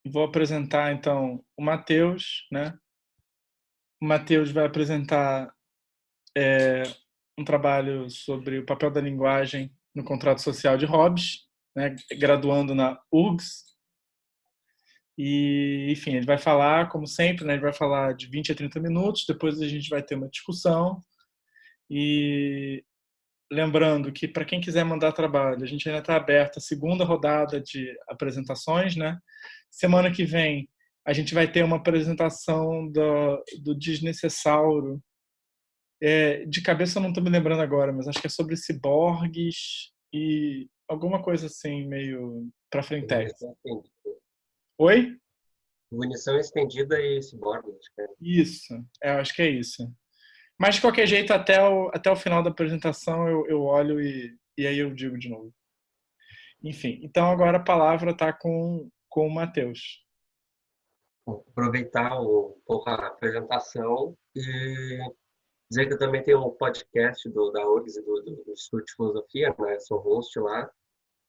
vou apresentar então o Matheus, né? O Matheus vai apresentar um trabalho sobre o papel da linguagem no contrato social de Hobbes, né? Graduando na URGS. E, enfim, ele vai falar, como sempre, né? Ele vai falar de 20 a 30 minutos, depois a gente vai ter uma discussão. E lembrando que, para quem quiser mandar trabalho, a gente ainda está aberto a segunda rodada de apresentações, né? Semana que vem a gente vai ter uma apresentação do Desnecessauro. De cabeça eu não estou me lembrando agora, mas acho que é sobre ciborgues e alguma coisa assim, meio para frente. Munição estendida. Oi? Munição estendida e ciborgue, acho que é. Isso, acho que é isso. Mas, de qualquer jeito, até o final da apresentação eu olho e aí eu digo de novo. Enfim, então agora a palavra está com o Matheus. Bom, aproveitar um pouco a apresentação e dizer que eu também tenho um podcast da URGS e do Instituto de Filosofia, né? Sou host lá.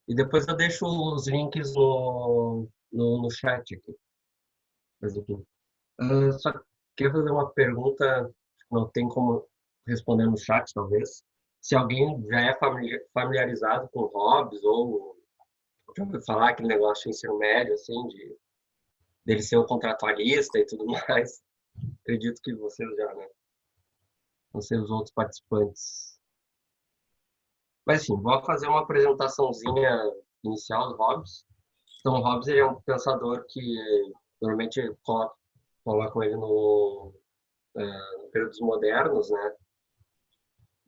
E depois eu deixo os links no chat aqui. Mas, enfim. Só queria fazer uma pergunta, não tem como responder no chat, talvez. Se alguém já é familiarizado com Hobbes ou já ouviu falar aquele negócio de ensino médio, assim, dele ser um contratualista e tudo mais. Acredito que vocês já, né? Não sei os outros participantes. Mas, assim, vou fazer uma apresentaçõezinha inicial do Hobbes. Então, o Hobbes ele é um pensador que normalmente colocam ele no períodos modernos, né?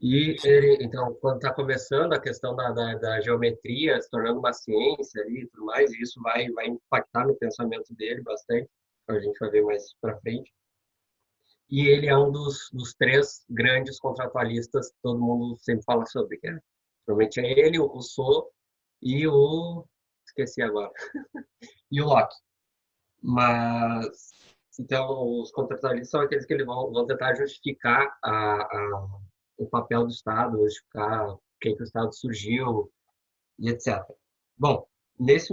E ele, então, quando está começando a questão da geometria, se tornando uma ciência ali e tudo mais, isso vai impactar no pensamento dele bastante, a gente vai ver mais para frente. E ele é um dos três grandes contratualistas que todo mundo sempre fala sobre, que provavelmente é ele, o Rousseau e o... esqueci agora. E o Locke. Mas, então, os contratualistas são aqueles que eles vão tentar justificar o papel do Estado, justificar por que o Estado surgiu e etc. Bom, nesse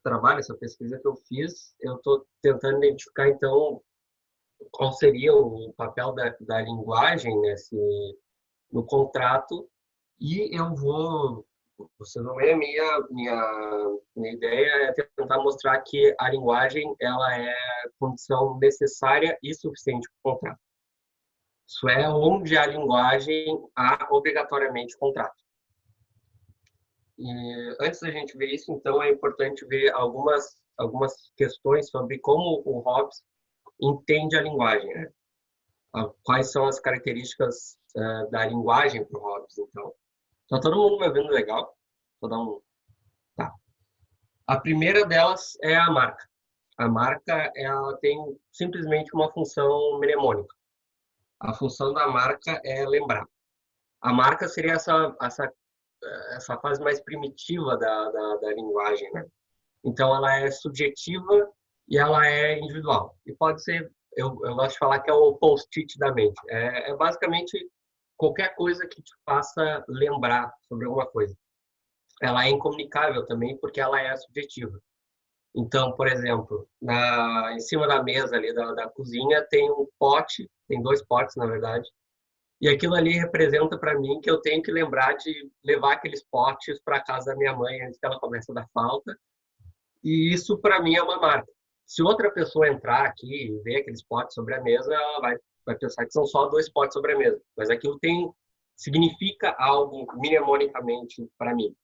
trabalho, essa pesquisa que eu fiz, eu estou tentando identificar, então, qual seria o papel da linguagem no contrato e eu vou você não é minha ideia é tentar mostrar que a linguagem ela é condição necessária e suficiente para o contrato. Isso é onde a linguagem há obrigatoriamente contrato. E antes da gente ver isso, então, é importante ver algumas questões sobre como o Hobbes entende a linguagem, né? Quais são as características da linguagem para o Hobbes, então. Tá todo mundo me ouvindo legal? Vou dar um... Tá. A primeira delas é a marca. A marca ela tem simplesmente uma função mnemônica. A função da marca é lembrar. A marca seria essa fase mais primitiva da linguagem, né? Então, ela é subjetiva e ela é individual. E pode ser, eu gosto de falar que é o post-it da mente. É basicamente qualquer coisa que te faça lembrar sobre alguma coisa. Ela é incomunicável também porque ela é subjetiva. Então, por exemplo, em cima da mesa ali da cozinha tem um pote, tem dois potes, na verdade, e aquilo ali representa para mim que eu tenho que lembrar de levar aqueles potes para a casa da minha mãe antes que ela comece a dar falta, e isso para mim é uma marca. Se outra pessoa entrar aqui e ver aqueles potes sobre a mesa, ela vai pensar que são só dois potes sobre a mesa, mas aquilo significa algo mnemonicamente para mim.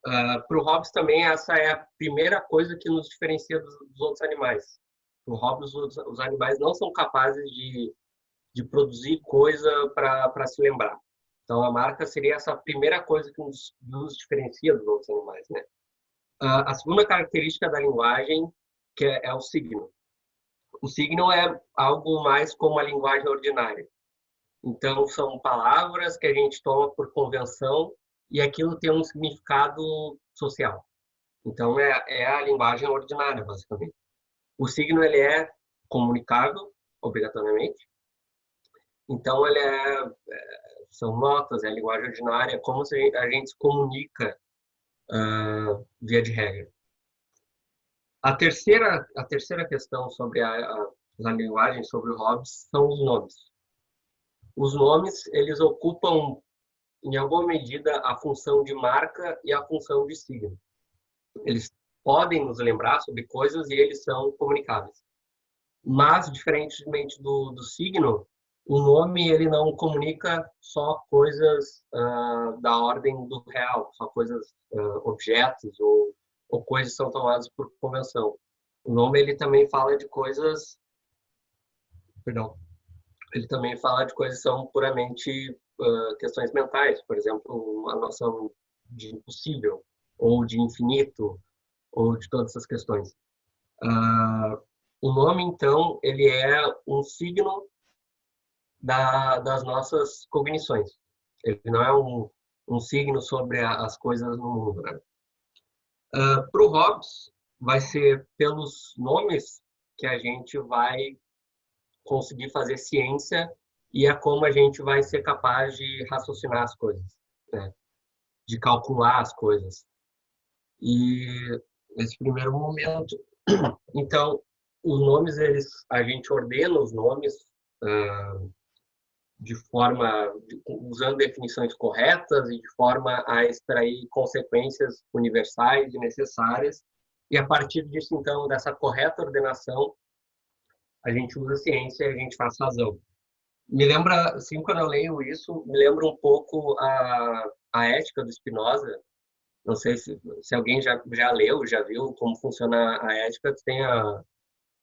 Para o Hobbes também essa é a primeira coisa que nos diferencia dos outros animais. Para o Hobbes os animais não são capazes de produzir coisa para se lembrar. Então a marca seria essa primeira coisa que nos diferencia dos outros animais, né? A segunda característica da linguagem que é o signo. O signo é algo mais como a linguagem ordinária. Então são palavras que a gente toma por convenção e aquilo tem um significado social. Então, é a linguagem ordinária, basicamente. O signo, ele é comunicável, obrigatoriamente. Então, são notas, é a linguagem ordinária, é como a gente se comunica via de regra. A terceira questão sobre a linguagem, sobre o Hobbes, são os nomes. Os nomes, eles ocupam, em alguma medida, a função de marca e a função de signo. Eles podem nos lembrar sobre coisas e eles são comunicáveis. Mas, diferentemente do signo, o nome ele não comunica só coisas da ordem do real, só coisas, objetos ou coisas que são tomadas por convenção. O nome ele também fala de coisas, perdão, ele também fala de coisas que são puramente questões mentais, por exemplo, a noção de impossível ou de infinito ou de todas essas questões. O nome, então, ele é um signo das nossas cognições. Ele não é um signo sobre as coisas no mundo, né? Para o Hobbes, vai ser pelos nomes que a gente vai conseguir fazer ciência e é como a gente vai ser capaz de raciocinar as coisas, né? De calcular as coisas. E nesse primeiro momento, então, os nomes, a gente ordena os nomes de forma, usando definições corretas e de forma a extrair consequências universais e necessárias. E a partir disso, então, dessa correta ordenação, a gente usa a ciência e a gente faz razão. Me lembra, assim, quando eu leio isso, me lembra um pouco a ética do Spinoza. Não sei se alguém já leu, já viu como funciona a ética, que tem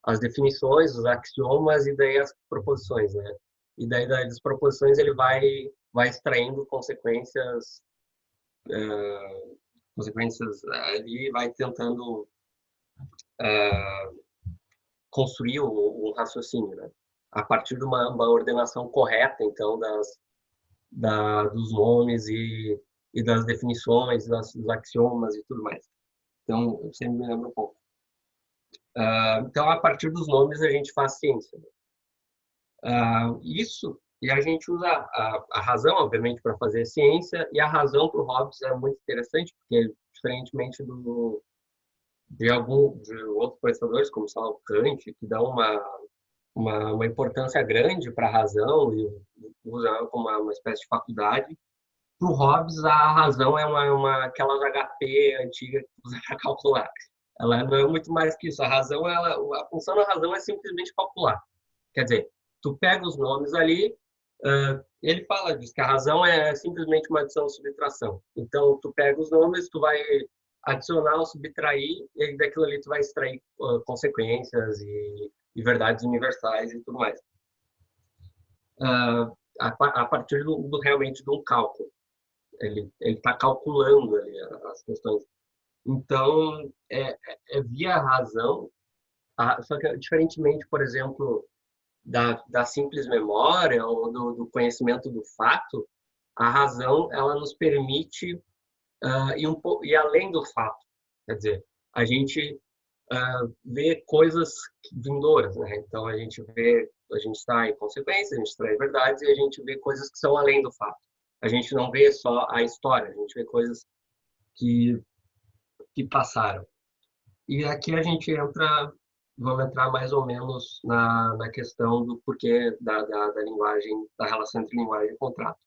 as definições, os axiomas e daí as proposições, né? E daí das proposições ele vai extraindo consequências ali, vai tentando construir um raciocínio, né? A partir de uma ordenação correta, então, dos nomes e das definições, dos axiomas e tudo mais. Então, eu sempre me lembro um pouco. Então, a partir dos nomes, a gente faz ciência. Isso, e a gente usa a razão, obviamente, para fazer ciência, e a razão para o Hobbes é muito interessante, porque, diferentemente de outros pensadores, como o Kant, que dão uma importância grande para a razão e usa ela como uma espécie de faculdade, para o Hobbes, a razão é aquelas HP antiga que usa para calcular. Ela não é muito mais que isso. A função da razão é simplesmente calcular. Quer dizer, tu pega os nomes ali, ele diz que a razão é simplesmente uma adição ou subtração. Então, tu pega os nomes, tu vai adicionar ou subtrair, e daquilo ali tu vai extrair consequências e verdades universais e tudo mais. A partir realmente de um cálculo. Ele está calculando ali as questões. Então, via razão, só que diferentemente, por exemplo, da simples memória ou do conhecimento do fato, a razão ela nos permite ir além do fato. Quer dizer, a gente vê coisas vindouras, né? Então, a gente extrai consequências, a gente extrai verdades e a gente vê coisas que são além do fato. A gente não vê só a história, a gente vê coisas que passaram. E aqui a gente vamos entrar mais ou menos na questão do porquê da linguagem, da relação entre linguagem e contrato.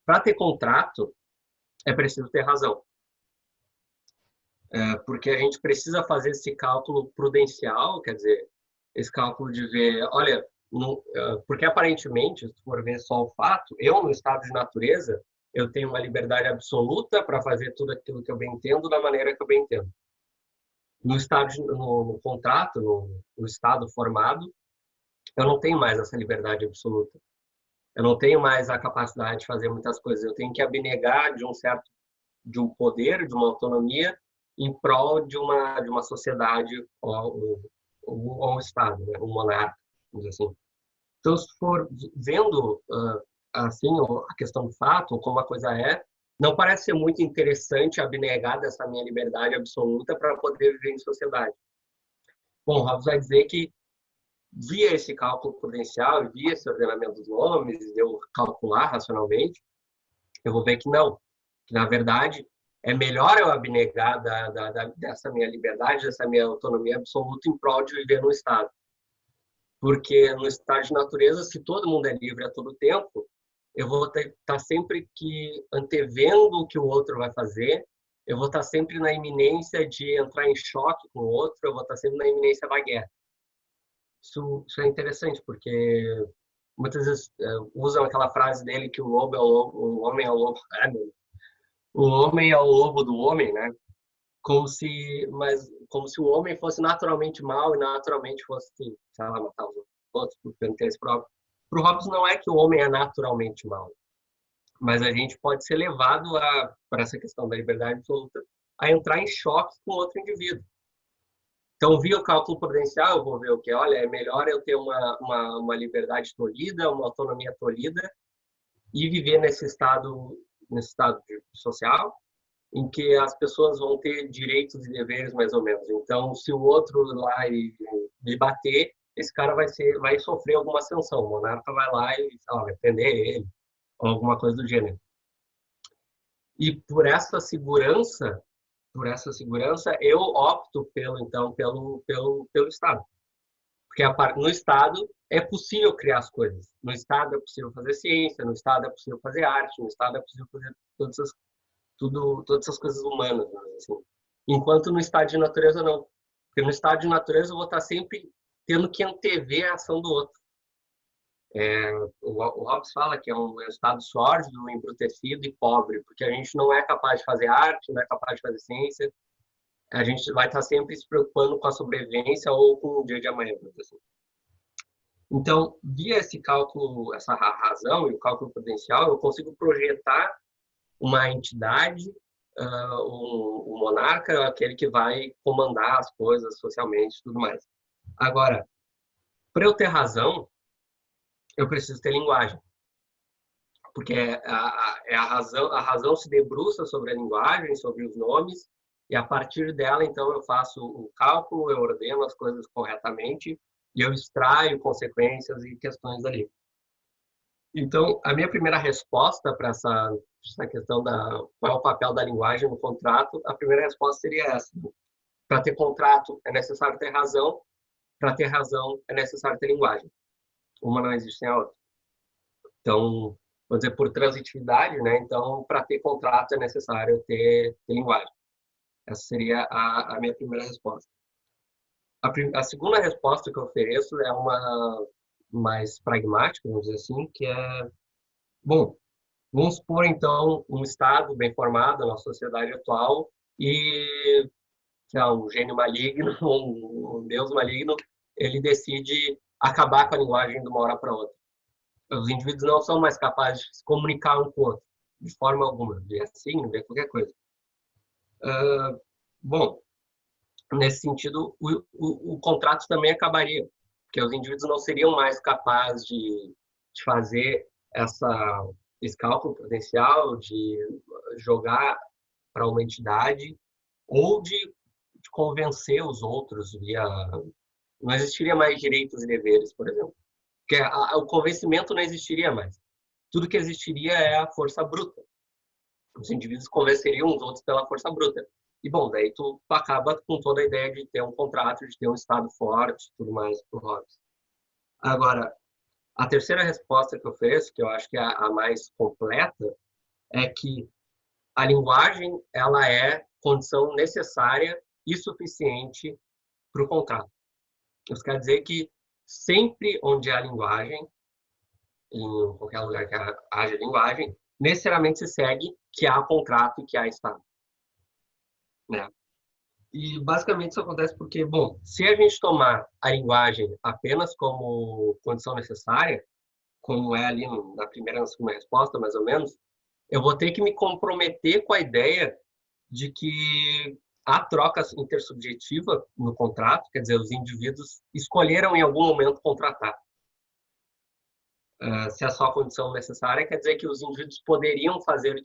Para ter contrato, é preciso ter razão. Porque a gente precisa fazer esse cálculo prudencial, quer dizer, esse cálculo de ver, olha, porque aparentemente, se for ver só o fato, eu no estado de natureza, eu tenho uma liberdade absoluta para fazer tudo aquilo que eu bem entendo da maneira que eu bem entendo. No contrato, no estado formado, eu não tenho mais essa liberdade absoluta. Eu não tenho mais a capacidade de fazer muitas coisas. Eu tenho que abnegar de um poder, de uma autonomia, em prol de uma sociedade ou um estado, né? Um monarca, vamos dizer assim. Então, se for vendo assim a questão do fato, como a coisa não parece ser muito interessante abnegar dessa minha liberdade absoluta para poder viver em sociedade. Bom, Hobbes vai dizer que via esse cálculo prudencial, via esse ordenamento dos nomes, eu calcular racionalmente, eu vou ver que não. Que, na verdade, é melhor eu abnegar dessa minha liberdade, dessa minha autonomia absoluta em prol de viver no Estado. Porque no estado de natureza, se todo mundo é livre a todo tempo, eu vou estar sempre que antevendo o que o outro vai fazer, eu vou estar sempre na iminência de entrar em choque com o outro, eu vou estar sempre na iminência da guerra. Isso é interessante, porque muitas vezes usam aquela frase dele que o lobo é o lobo, o homem é o lobo, o homem é o lobo do homem, né? Como se o homem fosse naturalmente mau e naturalmente fosse, sei lá, matar os outros por interesse próprio. Para o Hobbes não é que o homem é naturalmente mau, mas a gente pode ser levado por essa questão da liberdade absoluta, a entrar em choque com outro indivíduo. Então, via o cálculo prudencial, eu vou ver o que, olha, é melhor eu ter uma liberdade tolhida, uma autonomia tolhida e viver nesse estado social, em que as pessoas vão ter direitos e deveres mais ou menos. Então, se o outro lá me bater, esse cara vai sofrer alguma sanção. O monarca vai lá e, sei lá, vai prender ele, ou alguma coisa do gênero. E por essa segurança, eu opto pelo Estado. Porque no Estado é possível criar as coisas. No Estado é possível fazer ciência, no Estado é possível fazer arte, no Estado é possível fazer todas essas coisas humanas, assim. Enquanto no estado de natureza, não. Porque no estado de natureza eu vou estar sempre tendo que antever a ação do outro. O Hobbes fala que é um estado sórdido, embrutecido e pobre, porque a gente não é capaz de fazer arte, não é capaz de fazer ciência, a gente vai estar sempre se preocupando com a sobrevivência ou com o dia de amanhã. Assim. Então, via esse cálculo, essa razão e o cálculo prudencial, eu consigo projetar uma entidade, um monarca, aquele que vai comandar as coisas socialmente e tudo mais. Agora, para eu ter razão, eu preciso ter linguagem. Porque a razão se debruça sobre a linguagem, sobre os nomes, e a partir dela, então, eu faço o cálculo, eu ordeno as coisas corretamente e eu extraio consequências e questões dali. Então, a minha primeira resposta para essa questão qual é o papel da linguagem no contrato, a primeira resposta seria essa. Para ter contrato é necessário ter razão, para ter razão é necessário ter linguagem. Uma não existe sem a outra. Então, vou dizer, por transitividade, né? Então, para ter contrato é necessário ter linguagem. Essa seria a minha primeira resposta. A segunda resposta que eu ofereço é uma mais pragmática, vamos dizer assim, que é, bom, vamos supor, então, um Estado bem formado na sociedade atual e, sei lá, um gênio maligno, um deus maligno, ele decide acabar com a linguagem de uma hora para outra. Os indivíduos não são mais capazes de se comunicar um com o outro, de forma alguma, via signo, via qualquer coisa. Bom, nesse sentido, o contrato também acabaria, porque os indivíduos não seriam mais capazes de fazer esse cálculo potencial, de jogar para uma entidade ou de convencer os outros via... Não existiria mais direitos e deveres, por exemplo. Porque o convencimento não existiria mais. Tudo que existiria é a força bruta. Os indivíduos convenceriam os outros pela força bruta. E, bom, daí tu acaba com toda a ideia de ter um contrato, de ter um Estado forte e tudo mais pro Hobbes. Agora, a terceira resposta que eu ofereço, que eu acho que é a mais completa, é que a linguagem ela é condição necessária e suficiente para o contrato. Isso quer dizer que sempre onde há linguagem, em qualquer lugar que haja linguagem, necessariamente se segue que há contrato e que há Estado. Né? E basicamente isso acontece porque, bom, se a gente tomar a linguagem apenas como condição necessária, como é ali na primeira e na segunda resposta, mais ou menos, eu vou ter que me comprometer com a ideia de que há troca intersubjetiva no contrato, quer dizer, os indivíduos escolheram em algum momento contratar. Se é só a condição necessária, quer dizer que os indivíduos poderiam fazer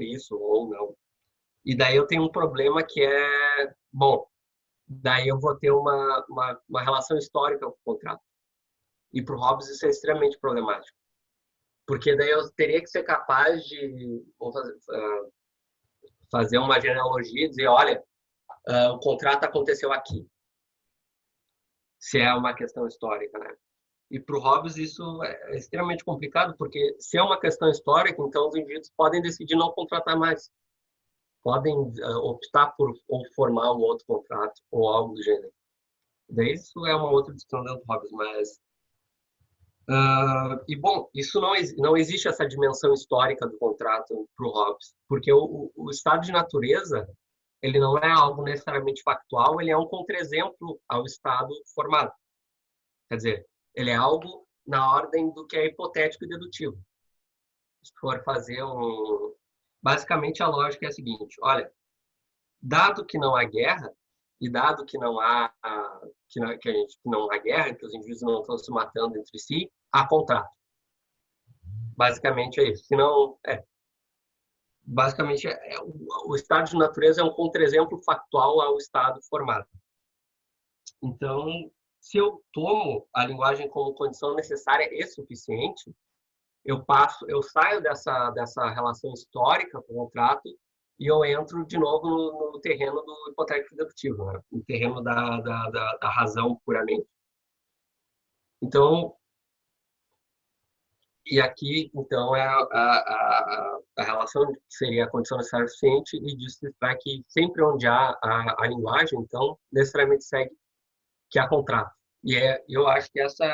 isso ou não. E daí eu tenho um problema que é, bom, daí eu vou ter uma relação histórica com o contrato. E para o Hobbes isso é extremamente problemático. Porque daí eu teria que ser capaz de, fazer uma genealogia e dizer, olha, o contrato aconteceu aqui, se é uma questão histórica, né? E para o Hobbes isso é extremamente complicado, porque se é uma questão histórica, então os indivíduos podem decidir não contratar mais. Podem optar por ou formar um outro contrato ou algo do gênero. Daí isso é uma outra discussão dentro do Hobbes, mas... e, bom, isso não existe essa dimensão histórica do contrato para o Hobbes, porque o estado de natureza, ele não é algo necessariamente factual, ele é um contra-exemplo ao estado formado. Quer dizer, ele é algo na ordem do que é hipotético e dedutivo. Se for fazer um... Basicamente, a lógica é a seguinte, olha, dado que não há guerra, e dado que não há que não há guerra, que os indivíduos não estão se matando entre si, há contrato. Basicamente é isso. Senão, basicamente, o estado de natureza é um contra-exemplo factual ao estado formado. Então, se eu tomo a linguagem como condição necessária e suficiente, eu saio dessa relação histórica com o contrato e eu entro de novo no terreno do hipotético dedutivo, né? No terreno da razão puramente. Então, e aqui, então, é a relação que seria a condição necessária suficiente e disso se extrai que sempre onde há a linguagem, então, necessariamente segue que há contrato. E eu acho que essa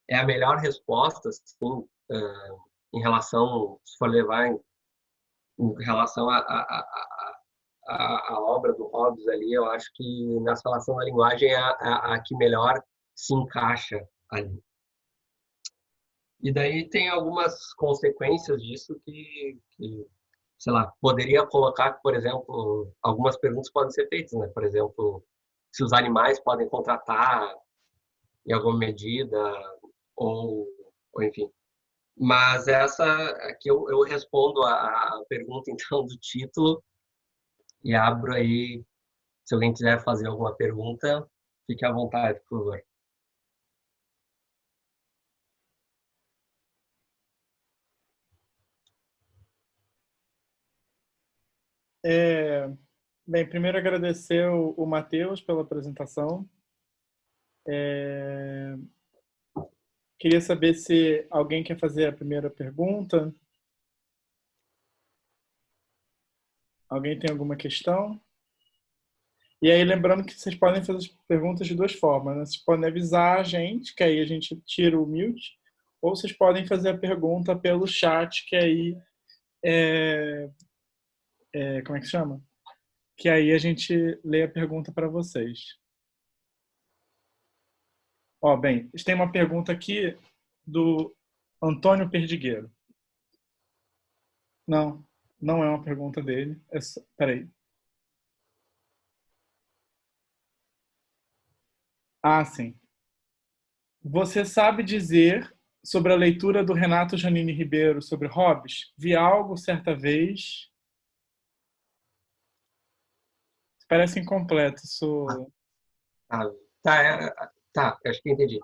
é a melhor resposta, assim, em relação, se for levar em relação à obra do Hobbes ali, eu acho que nessa relação da linguagem é a que melhor se encaixa ali. E daí tem algumas consequências disso que, sei lá, poderia colocar, por exemplo, algumas perguntas podem ser feitas, né? Por exemplo, se os animais podem contratar em alguma medida, ou, ou enfim. Mas essa aqui eu respondo a pergunta, então, do título e abro aí, se alguém quiser fazer alguma pergunta, fique à vontade, por favor. Bem, primeiro agradecer o Matheus pela apresentação. Queria saber se alguém quer fazer a primeira pergunta. Alguém tem alguma questão? E aí, lembrando que vocês podem fazer as perguntas de duas formas, né? Vocês podem avisar a gente, que aí a gente tira o mute, ou vocês podem fazer a pergunta pelo chat, que aí como é que chama? Que aí a gente lê a pergunta para vocês. Ó, bem, tem uma pergunta aqui do Antônio Perdigueiro. Não, não é uma pergunta dele. Peraí. Ah, sim. Você sabe dizer sobre a leitura do Renato Janine Ribeiro sobre Hobbes? Vi algo certa vez. Parece incompleto. Isso. Ah, tá, acho que entendi.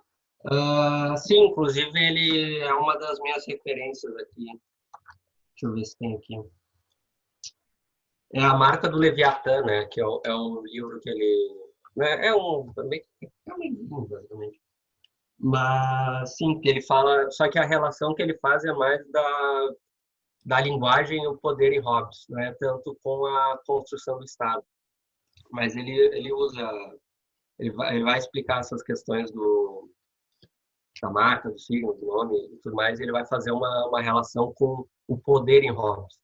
Sim, inclusive ele é uma das minhas referências aqui. Deixa eu ver se tem aqui. É a Marca do Leviatã, né? Que é um livro que ele... Né, é um livro, basicamente. Mas, sim, que ele fala... Só que a relação que ele faz é mais da linguagem e o poder em Hobbes, não é tanto com a construção do Estado. Mas ele usa... Ele vai explicar essas questões da marca, do signo, do nome e tudo mais, e ele vai fazer uma relação com o poder em Hobbes,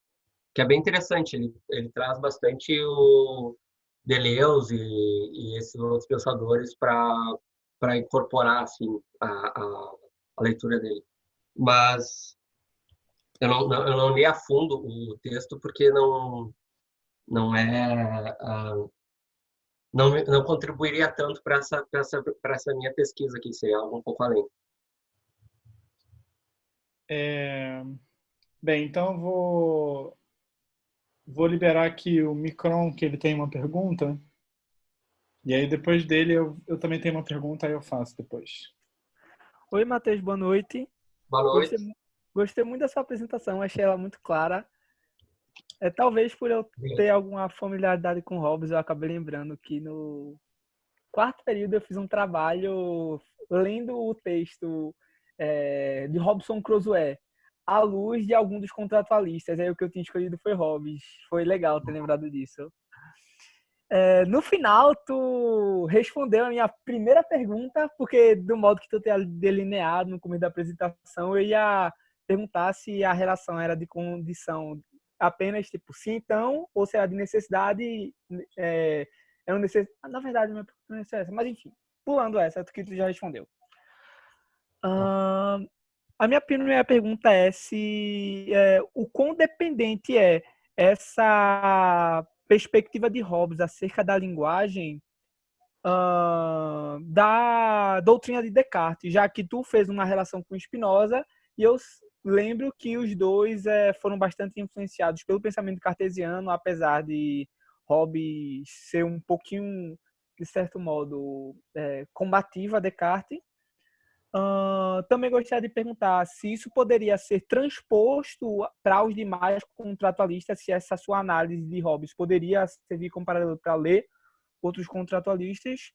que é bem interessante. Ele traz bastante o Deleuze e esses outros pensadores para incorporar assim a leitura dele. Mas eu não li a fundo o texto porque não é não contribuiria tanto para essa minha pesquisa aqui, seria algo um pouco além. Bem, então eu vou liberar aqui o Micron, que ele tem uma pergunta. E aí depois dele eu também tenho uma pergunta, aí eu faço depois. Oi, Matheus, boa noite. Boa noite. Gostei muito da sua apresentação, achei ela muito clara. Talvez por eu ter alguma familiaridade com Hobbes, eu acabei lembrando que no quarto período eu fiz um trabalho lendo o texto de Robinson Crusoe à luz de algum dos contratualistas. Aí o que eu tinha escolhido foi Hobbes. Foi legal ter lembrado disso. No final, tu respondeu a minha primeira pergunta, porque do modo que tu tinha delineado no começo da apresentação, eu ia perguntar se a relação era de condição apenas tipo sim, então, ou se era de necessidade. Na verdade, minha pergunta não é essa, mas enfim, pulando essa, que tu já respondeu. A minha primeira pergunta é se o quão dependente é essa perspectiva de Hobbes acerca da linguagem da doutrina de Descartes, já que tu fez uma relação com Spinoza e eu lembro que os dois foram bastante influenciados pelo pensamento cartesiano, apesar de Hobbes ser um pouquinho, de certo modo, combativo a Descartes. Também gostaria de perguntar se isso poderia ser transposto para os demais contratualistas, se essa sua análise de Hobbes poderia servir como paralelo para ler outros contratualistas.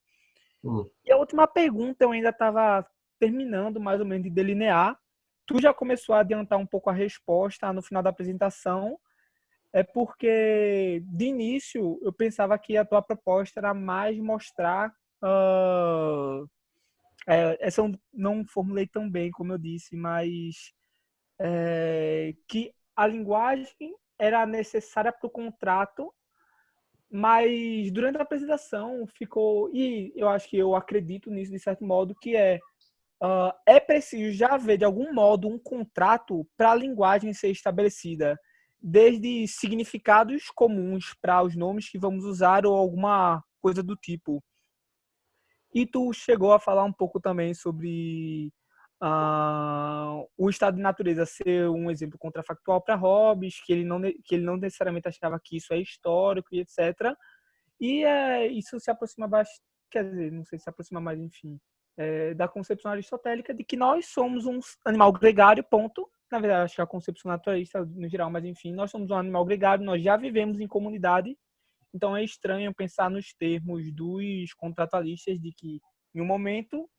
E a última pergunta eu ainda estava terminando mais ou menos de delinear. Tu já começou a adiantar um pouco a resposta no final da apresentação, porque de início eu pensava que a tua proposta era mais mostrar essa eu não formulei tão bem, como eu disse, mas que a linguagem era necessária para o contrato, mas durante a apresentação ficou, e eu acho que eu acredito nisso de certo modo, que é preciso já haver de algum modo um contrato para a linguagem ser estabelecida, desde significados comuns para os nomes que vamos usar ou alguma coisa do tipo. E tu chegou a falar um pouco também sobre o estado de natureza ser um exemplo contrafactual para Hobbes, que ele não necessariamente achava que isso é histórico e etc. E isso se aproxima bastante, quer dizer, não sei se aproxima mais, enfim, da concepção aristotélica de que nós somos um animal gregário, ponto. Na verdade, acho que a concepção naturalista no geral, mas enfim, nós somos um animal gregário, nós já vivemos em comunidade. Então é estranho pensar nos termos dos contratualistas de que, em um momento,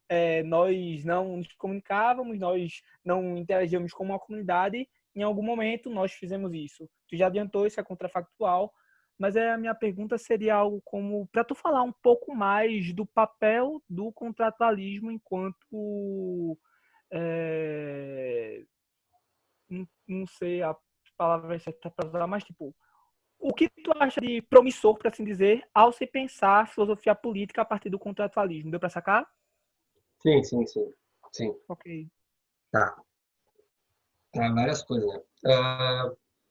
nós não nos comunicávamos, nós não interagíamos com uma comunidade, em algum momento nós fizemos isso. Tu já adiantou, isso é contrafactual, mas a minha pergunta seria algo como, para tu falar um pouco mais do papel do contratualismo enquanto, não sei a palavra certa para usar, mas tipo, o que tu acha de promissor, por assim dizer, ao se pensar filosofia política a partir do contratualismo? Deu para sacar? Sim. Ok. Tá. Várias coisas, né?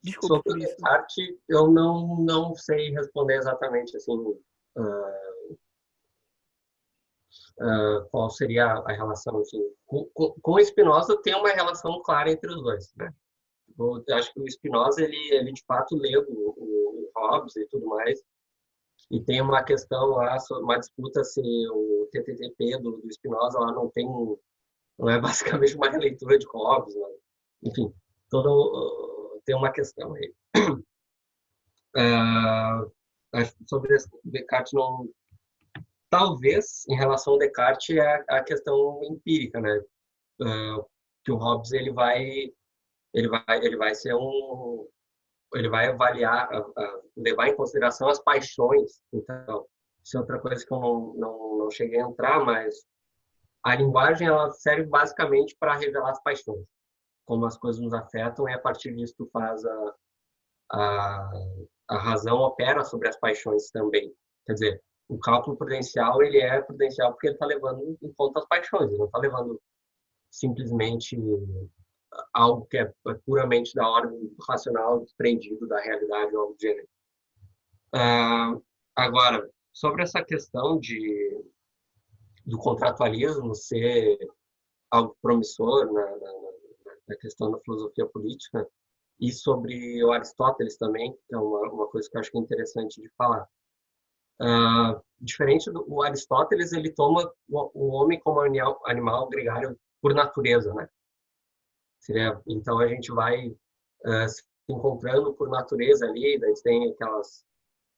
Desculpe Sobre por o isso. Descartes, eu não sei responder exatamente assim, qual seria a relação. Assim. Com o Spinoza tem uma relação clara entre os dois, né? Eu acho que o Spinoza, ele de fato lê o Hobbes e tudo mais, e tem uma questão lá, uma disputa se o TTTP do Spinoza lá não é basicamente uma releitura de Hobbes, né? Enfim, tem uma questão aí. Sobre Descartes, não, talvez, em relação ao Descartes, é a questão empírica, né? Que o Hobbes ele vai ser ele vai avaliar, levar em consideração as paixões. Então, isso é outra coisa que eu não cheguei a entrar, mas a linguagem ela serve basicamente para revelar as paixões, como as coisas nos afetam, e a partir disso tu faz a, a razão opera sobre as paixões também. Quer dizer, o cálculo prudencial ele é prudencial porque ele está levando em conta as paixões, ele não está levando simplesmente algo que é puramente da ordem racional, desprendido da realidade ou algo do gênero. Agora, sobre essa questão do contratualismo ser algo promissor na questão da filosofia política, e sobre o Aristóteles também, que é uma coisa que eu acho que é interessante de falar. Diferente do Aristóteles, ele toma o homem como animal gregário por natureza, né? Então a gente vai se encontrando por natureza ali, daí tem aquelas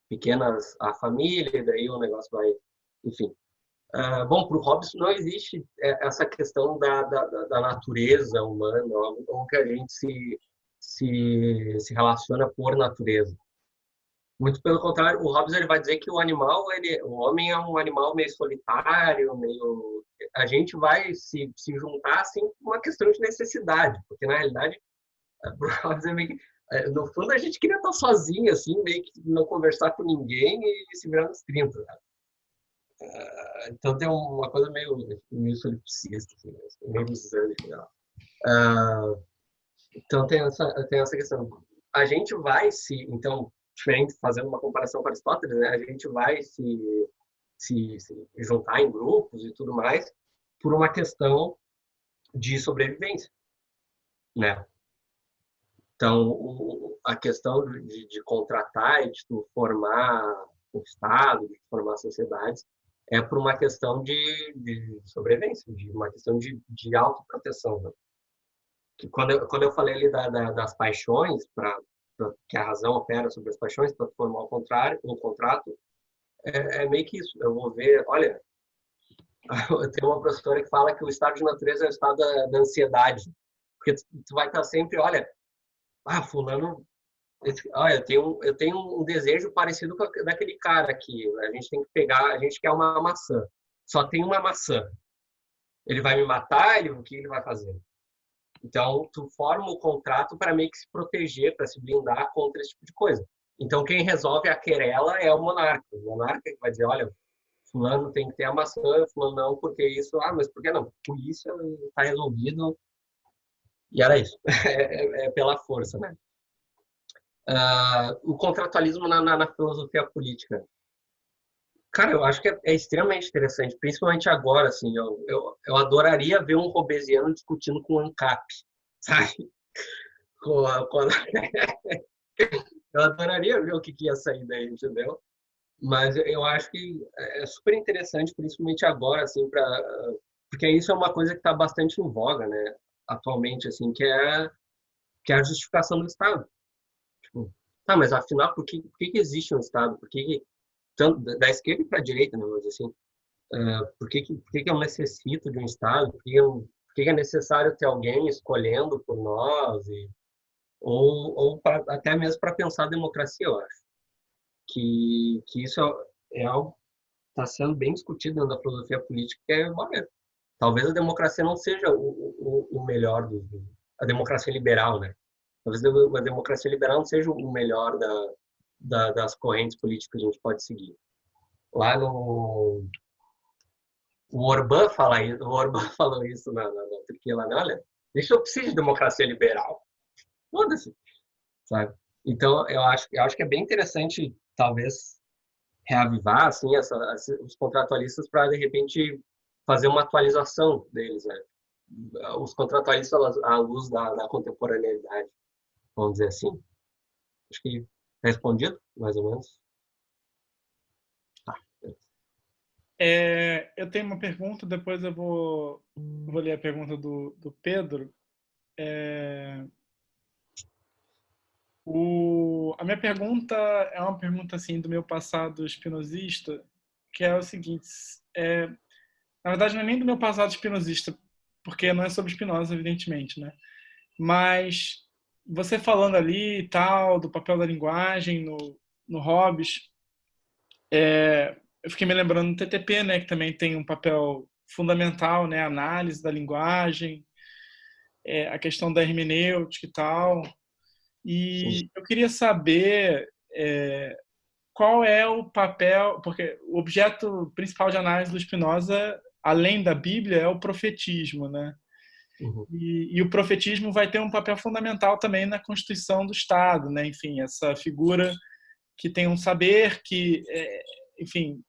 pequenas, a família, daí o negócio vai, enfim. Bom, para o Hobbes não existe essa questão da natureza humana, ou que a gente se relaciona por natureza. Muito pelo contrário, o Hobbes ele vai dizer que o homem é um animal meio solitário, meio... A gente vai se juntar assim por uma questão de necessidade, porque na realidade, o Hobbes é meio que, no fundo a gente queria estar sozinho, assim, meio que não conversar com ninguém e se virar nos 30. Né? Então tem uma coisa meio solipsista, assim, meio bizarra. Então tem essa questão. A gente vai então, diferente, fazendo uma comparação com Aristóteles, né? A gente vai se juntar em grupos e tudo mais por uma questão de sobrevivência, né? Então, a questão de contratar e de formar o Estado, de formar sociedades, é por uma questão de sobrevivência, de uma questão de autoproteção. Né? Que quando eu falei ali das paixões, que a razão opera sobre as paixões para formar o contrato, é meio que isso. Eu vou ver, olha, eu tenho uma professora que fala que o estado de natureza é o estado da ansiedade, porque tu vai estar sempre, olha, fulano, olha, eu tenho um desejo parecido com daquele cara aqui. A gente tem que pegar, a gente quer uma maçã. Só tem uma maçã. Ele vai me matar? O que ele vai fazer? Então, tu forma o contrato para meio que se proteger, para se blindar contra esse tipo de coisa. Então, quem resolve a querela é o monarca. O monarca que vai dizer, olha, fulano tem que ter a maçã, fulano não, porque isso... mas por que não? Por isso está resolvido. E era isso. É pela força, né? O contratualismo na filosofia política. Cara, eu acho que é extremamente interessante, principalmente agora, assim, eu adoraria ver um Hobbesiano discutindo com o ANCAP, sabe? Eu adoraria ver o que ia sair daí, entendeu? Mas eu acho que é super interessante, principalmente agora, assim, porque isso é uma coisa que está bastante em voga, né, atualmente, assim, que é a justificação do Estado. Tipo, mas afinal, por que existe um Estado? Por que tanto da esquerda para a direita, né, mas assim, por que eu necessito de um Estado? Por que é necessário ter alguém escolhendo por nós? Ou até mesmo para pensar a democracia, eu acho. Que isso é algo que está sendo bem discutido dentro da filosofia política, que olha, talvez a democracia não seja o melhor a democracia liberal, né? Talvez a democracia liberal não seja o melhor das correntes políticas que a gente pode seguir. Lá o Orbán falou isso na Turquia, lá, olha, deixa eu precisar de democracia liberal. Foda-se, sabe? Então, eu acho que é bem interessante, talvez, reavivar, assim, os contratualistas para, de repente, fazer uma atualização deles, né? Os contratualistas à luz da contemporaneidade, vamos dizer assim. Acho que respondido, mais ou menos. Eu tenho uma pergunta, depois eu vou ler a pergunta do Pedro. A minha pergunta é uma pergunta assim do meu passado espinosista, que é o seguinte: na verdade, não é nem do meu passado espinosista, porque não é sobre Spinoza, evidentemente, né? Mas você falando ali e tal do papel da linguagem no Hobbes, eu fiquei me lembrando do TTP, né, que também tem um papel fundamental, né, a análise da linguagem, a questão da hermenêutica e tal. E eu queria saber qual é o papel, porque o objeto principal de análise do Spinoza, além da Bíblia, é o profetismo, né? Uhum. E o profetismo vai ter um papel fundamental também na constituição do Estado, né? Enfim, essa figura que tem um saber que, enfim,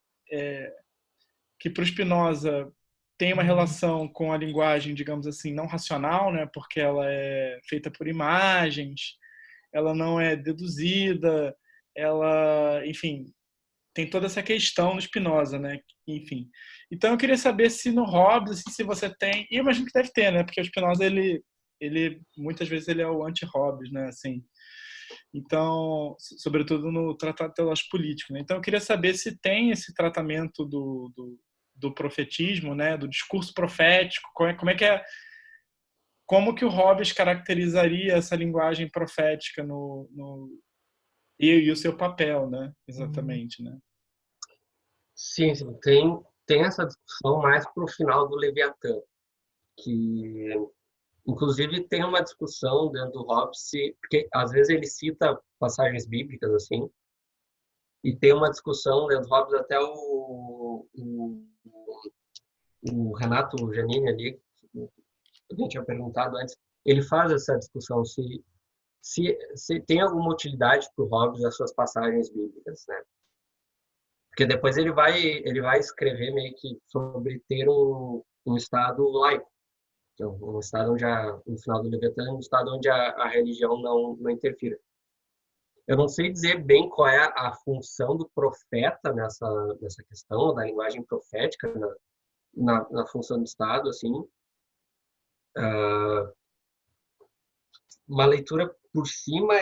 que para o Spinoza tem uma relação com a linguagem, digamos assim, não racional, né? Porque ela é feita por imagens, ela não é deduzida, ela, enfim, tem toda essa questão no Spinoza, né? Enfim. Então eu queria saber se no Hobbes, assim, se você tem, e eu imagino que deve ter, né? Porque o Spinoza ele muitas vezes ele é o anti-Hobbes, né? Assim, Então, sobretudo no Tratado Teológico Político, né? Então, eu queria saber se tem esse tratamento do profetismo, né? Do discurso profético, como que o Hobbes caracterizaria essa linguagem profética e o seu papel, né? Exatamente, né? Sim, sim. Tem essa discussão mais para o final do Leviatã, que inclusive tem uma discussão dentro do Hobbes, porque às vezes ele cita passagens bíblicas assim, e tem uma discussão dentro do Hobbes, até o Renato Giannini ali, que a gente tinha perguntado antes, ele faz essa discussão se tem alguma utilidade para o Hobbes as suas passagens bíblicas, né? Porque depois ele vai escrever meio que sobre ter um estado laico, que é um estado onde no final do Leviatã, um estado onde a religião não interfira. Eu não sei dizer bem qual é a função do profeta nessa questão da linguagem profética na função do Estado, assim. Uma leitura por cima,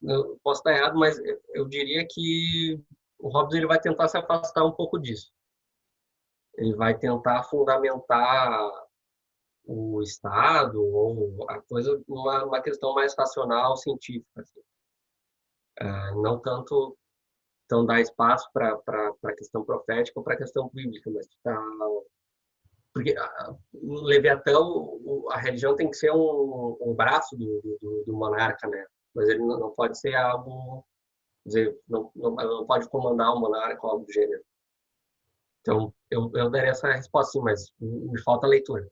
eu posso estar errado, mas eu diria que o Hobbes ele vai tentar se afastar um pouco disso. Ele vai tentar fundamentar o Estado ou a coisa uma questão mais racional, científica, assim. Não tanto dar espaço para a questão profética ou para a questão bíblica, mas porque o Leviatã, a religião tem que ser um braço do monarca, né? Mas ele não pode ser algo, dizer, não pode comandar o monarca ou algo do gênero. Então, eu daria essa resposta sim, mas me falta leitura.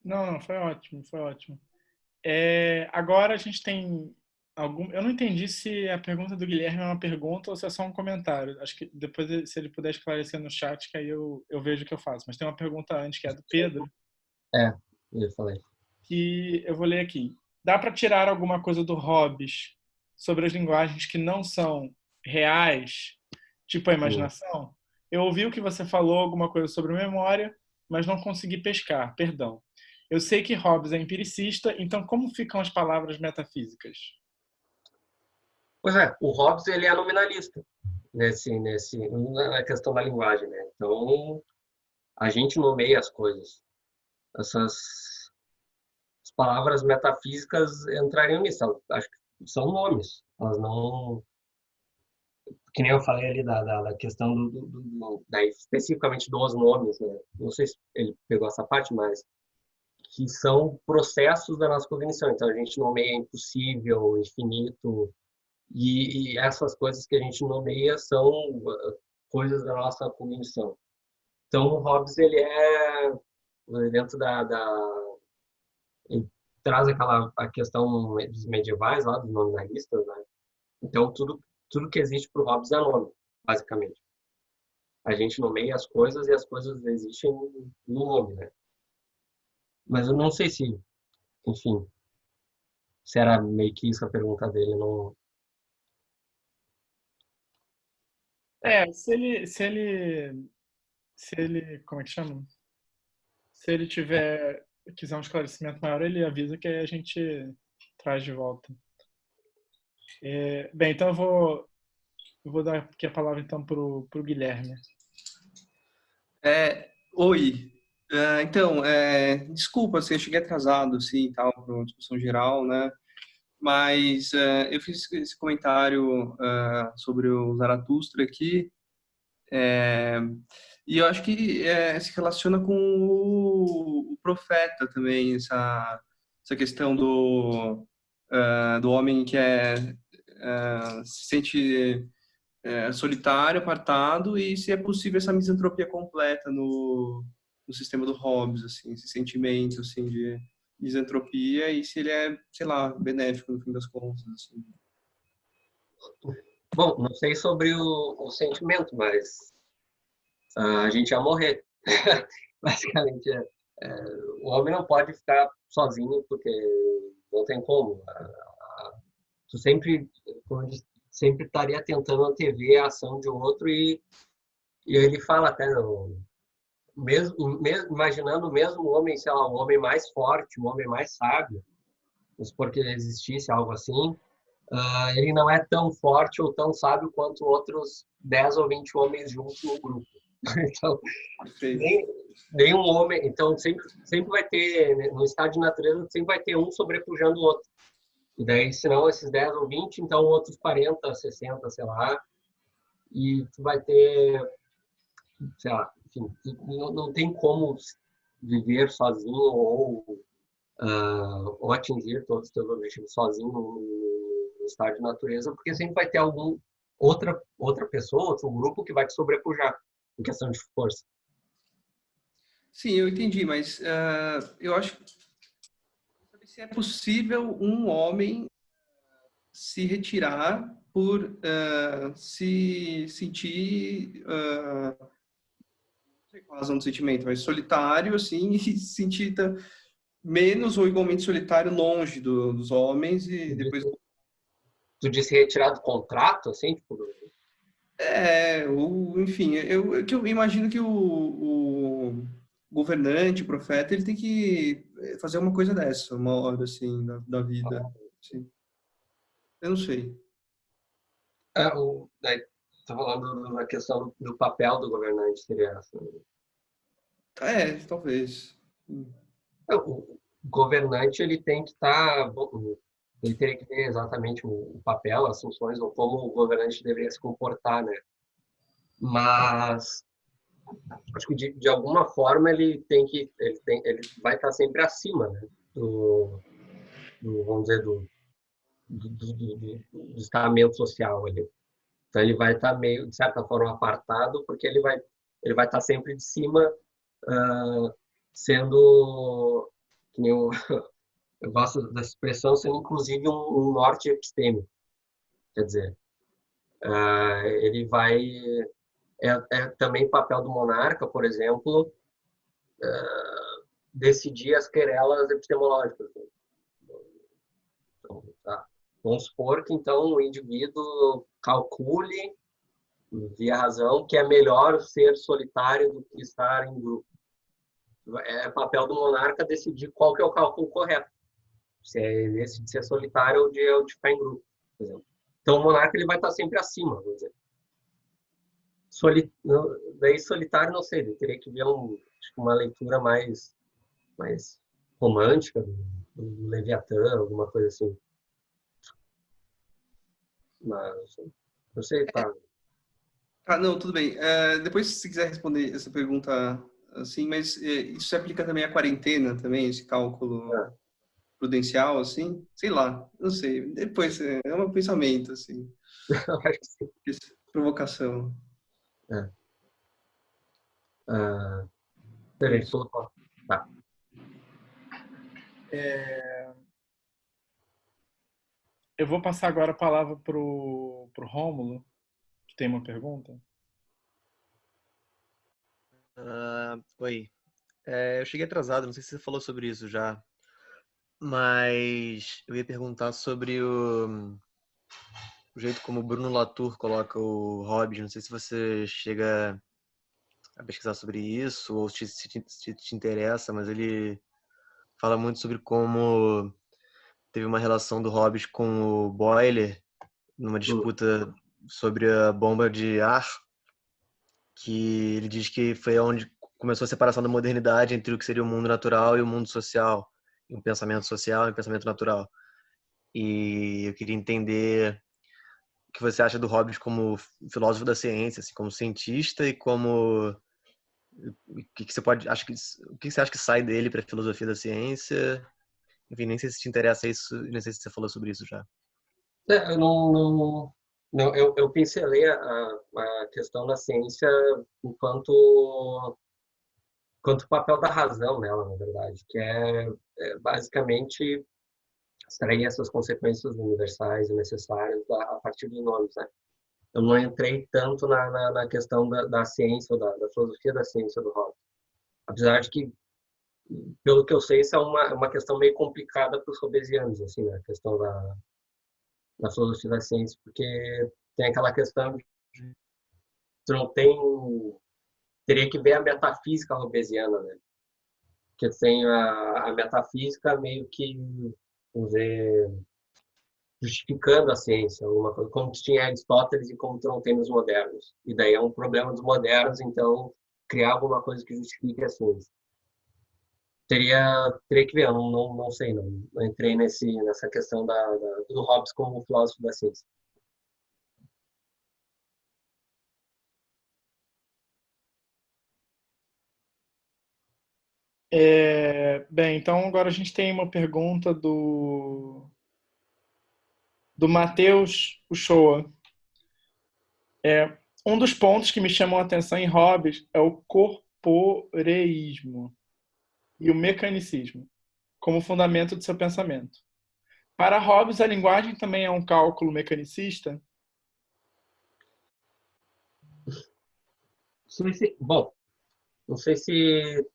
Não, foi ótimo, foi ótimo. Agora a gente tem eu não entendi se a pergunta do Guilherme é uma pergunta ou se é só um comentário. Acho que depois, se ele puder esclarecer no chat, que aí eu vejo o que eu faço. Mas tem uma pergunta antes, que é do Pedro, Eu falei. que eu vou ler aqui. Dá para tirar alguma coisa do Hobbes sobre as linguagens que não são reais, tipo a imaginação? Eu ouvi o que você falou, alguma coisa sobre memória, mas não consegui pescar, perdão. Eu sei que Hobbes é empiricista, então como ficam as palavras metafísicas? Pois é, o Hobbes ele é nominalista na questão da linguagem, né? Então, a gente nomeia as coisas. As palavras metafísicas entrariam nisso. Acho que são nomes. Elas não. Que nem eu falei ali da questão especificamente dos nomes, né? Não sei se ele pegou essa parte, mas que são processos da nossa cognição. Então, a gente nomeia impossível, infinito, e essas coisas que a gente nomeia são coisas da nossa cognição. Então, o Hobbes, ele é dentro ele traz a questão dos medievais, lá dos nominalistas, né? Então, tudo que existe para o Hobbes é nome, basicamente. A gente nomeia as coisas e as coisas existem no nome, né? Mas eu não sei se, enfim, se era meio que isso a pergunta dele, não... Se ele, como é que chama? Se ele quiser um esclarecimento maior, ele avisa que aí a gente traz de volta. Bem, então eu vou dar aqui a palavra então pro Guilherme. Oi. Então, desculpa, assim, eu cheguei atrasado, assim, tal, para uma discussão geral, né? Mas eu fiz esse comentário sobre o Zaratustra aqui, e eu acho que se relaciona com o profeta também, essa questão do homem que se sente solitário, apartado, e se é possível essa misantropia completa no sistema do Hobbes, assim, esse sentimento assim, de misantropia, e se ele é, sei lá, benéfico no fim das contas. Assim. Bom, não sei sobre o sentimento, mas a gente ia morrer. Basicamente, o homem não pode ficar sozinho, porque não tem como. Tu sempre estaria tentando antever a ação de outro e ele fala até, mesmo imaginando o mesmo homem, sei lá, um homem mais forte, um homem mais sábio, vamos supor que existisse algo assim, ele não é tão forte ou tão sábio quanto outros 10 ou 20 homens juntos no grupo. Então, nenhum homem... Então, sempre vai ter, né, no estado de natureza, sempre vai ter um sobrepujando o outro. E daí, se não esses 10 ou 20, então outros 40, 60, sei lá. E tu vai ter, sei lá, enfim, não tem como viver sozinho ou atingir todos os teus objetivos sozinho no estado de natureza, porque sempre vai ter outra pessoa, outro grupo que vai te sobrepujar em questão de força. Sim, eu entendi, mas eu acho que se é possível um homem se retirar por se sentir, não sei qual a razão do sentimento, mas solitário, assim, e se sentir menos ou igualmente solitário longe dos homens e depois... Tu disse retirar do contrato, assim, tipo... enfim, eu imagino que o governante, o profeta, ele tem que fazer uma coisa dessa, uma hora, assim, da vida. Assim. Eu não sei. Daí, tô falando da questão do papel do governante, seria essa. Talvez. O governante, ele tem que estar... ele teria que ter exatamente o papel, as funções, ou como o governante deveria se comportar, né? Mas acho que de alguma forma ele vai estar sempre acima, né? Vamos dizer, do estamento social ali. Então ele vai estar meio, de certa forma, apartado, porque ele vai estar sempre de cima, sendo, que nem eu gosto dessa expressão, sendo inclusive um norte epistêmico. Quer dizer, ele vai... É também papel do monarca, por exemplo, decidir as querelas epistemológicas. Então, tá. Vamos supor que, então, o indivíduo calcule, via razão, que é melhor ser solitário do que estar em grupo. É papel do monarca decidir qual que é o cálculo correto. Se é esse de ser solitário ou de ficar em grupo, por exemplo. Então, o monarca ele vai estar sempre acima, vamos dizer. Daí solitário, não sei, ele teria que ver uma leitura mais romântica do Leviatã, alguma coisa assim. Mas, não sei, tá. Não, tudo bem. Depois, se quiser responder essa pergunta assim, mas isso se aplica também à quarentena, também, esse cálculo prudencial, assim? Sei lá, não sei. Depois, é um pensamento, assim. Acho que sim. Provocação. Beleza, tá. Eu vou passar agora a palavra pro Rômulo, que tem uma pergunta. Oi. Eu cheguei atrasado, não sei se você falou sobre isso já, mas eu ia perguntar sobre o jeito como o Bruno Latour coloca o Hobbes. Não sei se você chega a pesquisar sobre isso ou se te interessa, mas ele fala muito sobre como teve uma relação do Hobbes com o Boiler numa disputa sobre a bomba de ar, que ele diz que foi onde começou a separação da modernidade entre o que seria o mundo natural e o mundo social, e um pensamento social e um pensamento natural. E eu queria entender o que você acha do Hobbes como filósofo da ciência, assim, como cientista, e como o que você acha que sai dele para a filosofia da ciência. Enfim, nem sei se te interessa isso, nem sei se você falou sobre isso já. Eu não, eu pincelei a questão da ciência enquanto papel da razão nela, na verdade, que é basicamente extrair essas consequências universais e necessárias a partir dos nomes, né? Eu não entrei tanto na questão da ciência ou da filosofia da ciência do Hobbes. Apesar de que, pelo que eu sei, isso é uma questão meio complicada para os hobbesianos, assim, né? A questão da filosofia da ciência, porque tem aquela questão de tu não teria que ver a metafísica hobbesiana, né? Porque tem a metafísica meio que vamos dizer, justificando a ciência, alguma coisa, como tu tinha Aristóteles e como tu não tem nos modernos. E daí é um problema dos modernos, então, criar alguma coisa que justifique a ciência. Teria que ver, eu não sei, não entrei nessa questão do Hobbes como filósofo da ciência. Bem, então agora a gente tem uma pergunta do Matheus Uchoa. Um dos pontos que me chamam a atenção em Hobbes é o corporeísmo e o mecanicismo como fundamento de seu pensamento. Para Hobbes, a linguagem também é um cálculo mecanicista? Bom, não sei se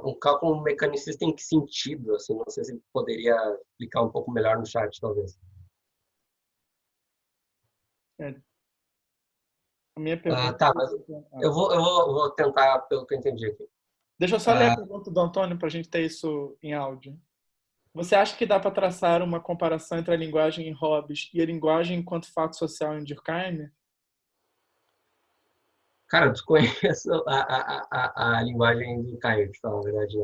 um cálculo mecanicista em que sentido, assim, não sei se poderia explicar um pouco melhor no chat, talvez. A minha pergunta... Tá, mas eu vou tentar, pelo que eu entendi aqui. Deixa eu só ler a pergunta do Antônio para a gente ter isso em áudio. Você acha que dá para traçar uma comparação entre a linguagem em Hobbes e a linguagem enquanto fato social em Durkheim? Cara, eu desconheço a linguagem do Caio, de falar a verdade,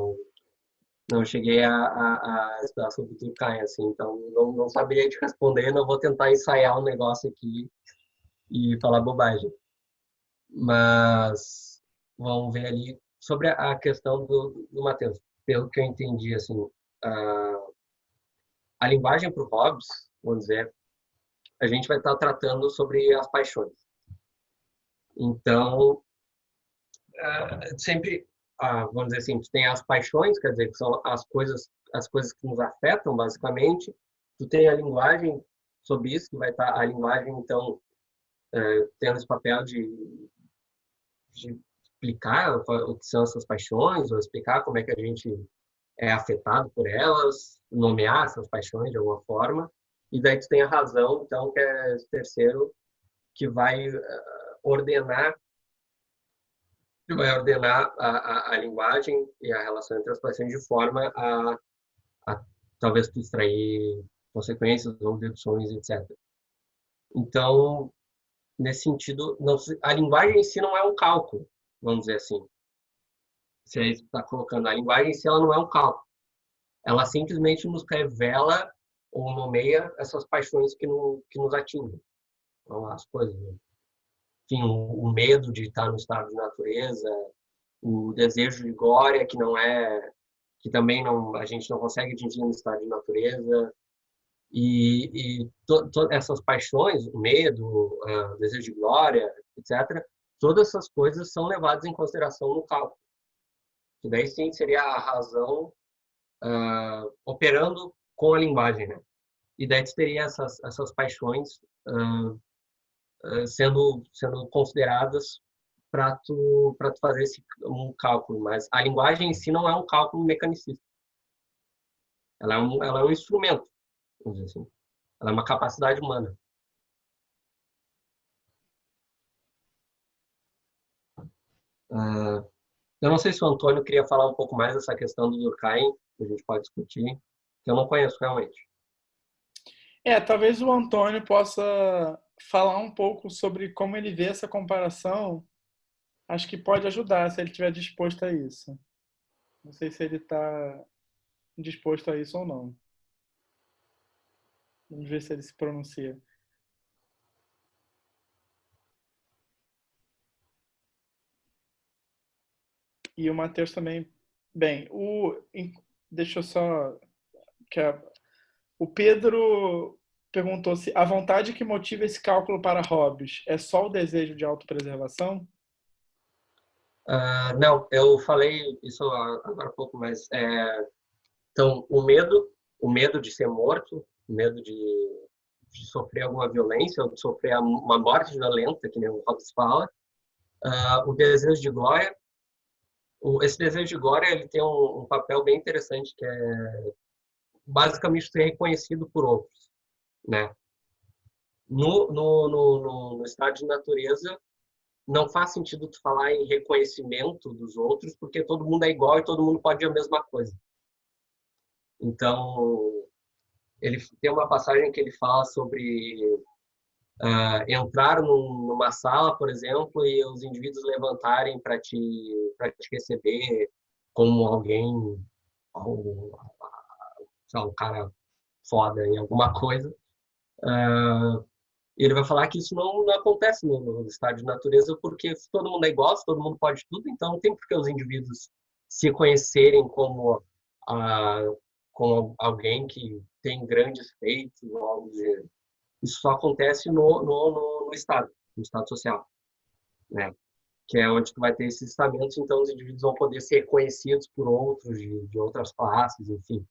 não cheguei a estudar sobre o Durkheim, assim, então não saberia te responder, não vou tentar ensaiar um negócio aqui e falar bobagem. Mas vamos ver ali sobre a questão do Matheus. Pelo que eu entendi, assim, a linguagem para o Hobbes, vamos dizer, a gente vai estar tratando sobre as paixões. Então, sempre, vamos dizer assim, tu tem as paixões, quer dizer, que são as coisas que nos afetam, basicamente. Tu tem a linguagem sobre isso, que vai estar a linguagem, então, tendo esse papel de explicar o que são essas paixões, ou explicar como é que a gente é afetado por elas, nomear essas paixões de alguma forma. E daí tu tem a razão, então, que é esse terceiro, que vai ordenar a linguagem e a relação entre as paixões de forma a talvez tu extrair consequências ou deduções, etc. Então, nesse sentido, a linguagem em si não é um cálculo, vamos dizer assim. Se aí está colocando, a linguagem em si ela não é um cálculo. Ela simplesmente nos revela ou nomeia essas paixões que nos atingem. Então, as coisas, né? Enfim, o medo de estar no estado de natureza, o desejo de glória que também a gente não consegue atingir no estado de natureza, e essas paixões, o medo, o desejo de glória, etc., todas essas coisas são levadas em consideração no cálculo. Que daí sim seria a razão operando com a linguagem, né? E daí teria essas paixões sendo consideradas para tu fazer um cálculo, mas a linguagem em si não é um cálculo mecanicista. Ela é um instrumento, vamos dizer assim. Ela é uma capacidade humana. Eu não sei se o Antônio queria falar um pouco mais dessa questão do Durkheim, que a gente pode discutir, que eu não conheço realmente. Talvez o Antônio possa falar um pouco sobre como ele vê essa comparação. Acho que pode ajudar se ele estiver disposto a isso. Não sei se ele está disposto a isso ou não. Vamos ver se ele se pronuncia. E o Matheus também. Bem, deixa eu só... O Pedro perguntou se a vontade que motiva esse cálculo para Hobbes é só o desejo de autopreservação? Não, eu falei isso agora há pouco, mas então o medo de ser morto, o medo de sofrer alguma violência, ou de sofrer uma morte violenta, que nem o Hobbes fala, o desejo de glória. Esse desejo de glória ele tem um papel bem interessante, que é basicamente ser reconhecido por outros, né? No estado de natureza, não faz sentido tu falar em reconhecimento dos outros, porque todo mundo é igual e todo mundo pode ir a mesma coisa. Então, ele tem uma passagem que ele fala sobre entrar numa sala, por exemplo, e os indivíduos levantarem para te receber como alguém, um, sei lá, um cara foda em alguma coisa. Ele vai falar que isso não acontece no estado de natureza, porque todo mundo é igual, todo mundo pode tudo, então não tem por que os indivíduos se conhecerem como alguém que tem grandes feitos, ou algo do gênero. Isso só acontece no estado social, né? Que é onde tu vai ter esses estamentos, então os indivíduos vão poder ser reconhecidos por outros de outras classes, enfim.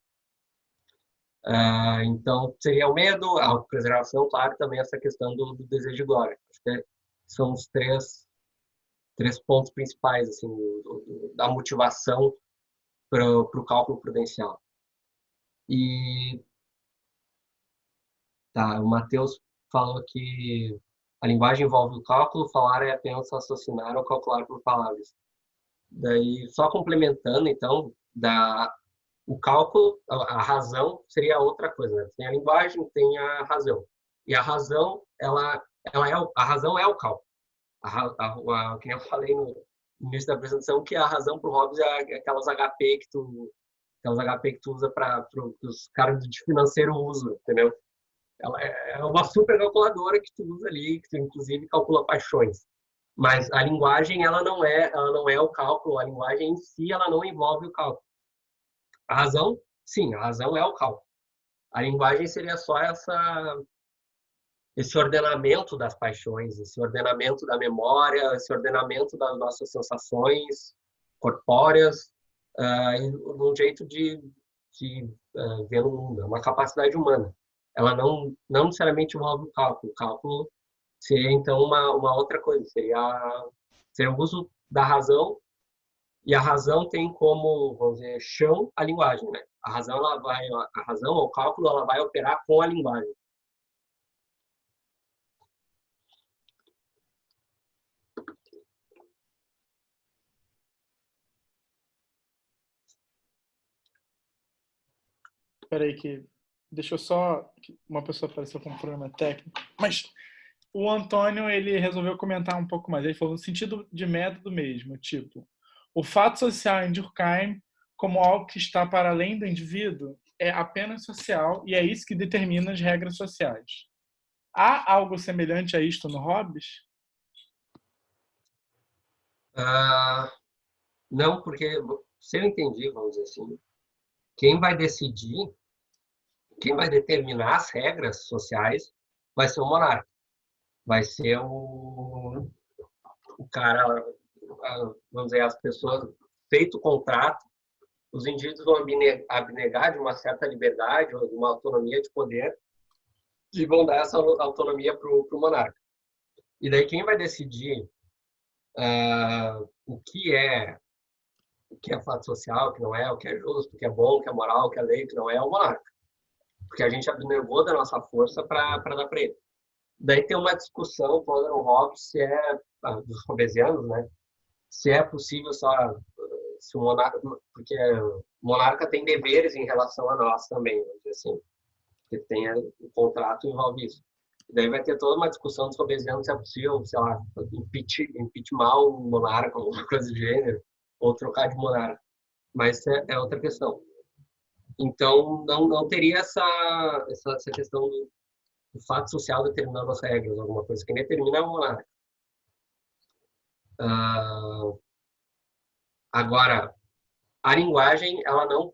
Então, seria o medo, a autopreservação, claro, também essa questão do desejo de glória. Acho que são os três pontos principais assim, da motivação para o cálculo prudencial. E tá, o Matheus falou que a linguagem envolve o cálculo, falar é apenas raciocinar ou calcular por palavras. Daí, só complementando, então, o cálculo, a razão seria outra coisa, né? Tem a linguagem, tem a razão. E a razão, a razão é o cálculo. Que nem eu falei no início da apresentação, que a razão para o Hobbes é aquelas HP que tu usa para os caras de financeiro usam, entendeu? Ela é uma super calculadora que tu usa ali, que tu inclusive calcula paixões. Mas a linguagem, ela não é o cálculo, a linguagem em si, ela não envolve o cálculo. A razão, sim, a razão é o cálculo. A linguagem seria só esse ordenamento das paixões, esse ordenamento da memória, esse ordenamento das nossas sensações corpóreas, um jeito de ver o mundo, uma capacidade humana. Ela não necessariamente envolve o cálculo. O cálculo seria, então, uma outra coisa. Seria o uso da razão, e a razão tem como, vamos dizer, chão a linguagem, né? A razão, o cálculo, ela vai operar com a linguagem. Espera aí que... Deixa eu só... Uma pessoa apareceu com um problema técnico. Mas o Antônio, ele resolveu comentar um pouco mais. Ele falou no sentido de método mesmo. Tipo, o fato social em Durkheim, como algo que está para além do indivíduo, é apenas social e é isso que determina as regras sociais. Há algo semelhante a isto no Hobbes? Não, porque, se eu entendi, vamos dizer assim, quem vai decidir, quem vai determinar as regras sociais vai ser o monarca. Vai ser o cara, vamos dizer, as pessoas, feito o contrato, os indivíduos vão abnegar de uma certa liberdade ou de uma autonomia de poder e vão dar essa autonomia para o monarca. E daí quem vai decidir o que é fato social, o que não é, o que é justo, o que é bom, o que é moral, o que é lei, o que não é o monarca. Porque a gente abnegou da nossa força para dar para ele. Daí tem uma discussão toda no Hobbes, se é, dos hobbesianos, né? Se é possível só, se o monarca, porque o monarca tem deveres em relação a nós também, vamos dizer assim, que tem o contrato envolve isso. E daí vai ter toda uma discussão dos hobbesianos se é possível, sei lá, impeachment o monarca, alguma coisa do gênero, ou trocar de monarca. Mas é outra questão. Então, não teria essa questão do fato social determinando as regras, alguma coisa. Quem determina é o monarca. Agora, a linguagem, ela não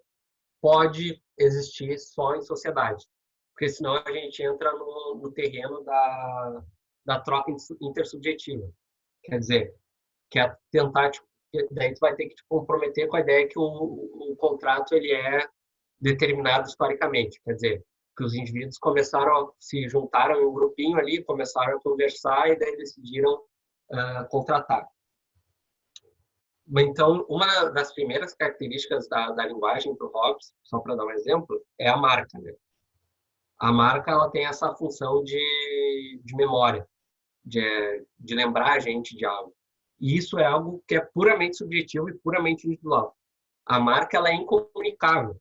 pode existir só em sociedade, porque senão a gente entra no terreno da troca intersubjetiva. Quer dizer, que é tentar, daí tu vai ter que te comprometer com a ideia que o contrato ele é determinado historicamente. Quer dizer, que os indivíduos se juntaram em um grupinho ali, começaram a conversar e daí decidiram contratar. Então, uma das primeiras características da linguagem para o Hobbes, só para dar um exemplo, é a marca, né? A marca, ela tem essa função de memória, de lembrar a gente de algo. E isso é algo que é puramente subjetivo e puramente individual. A marca, ela é incomunicável.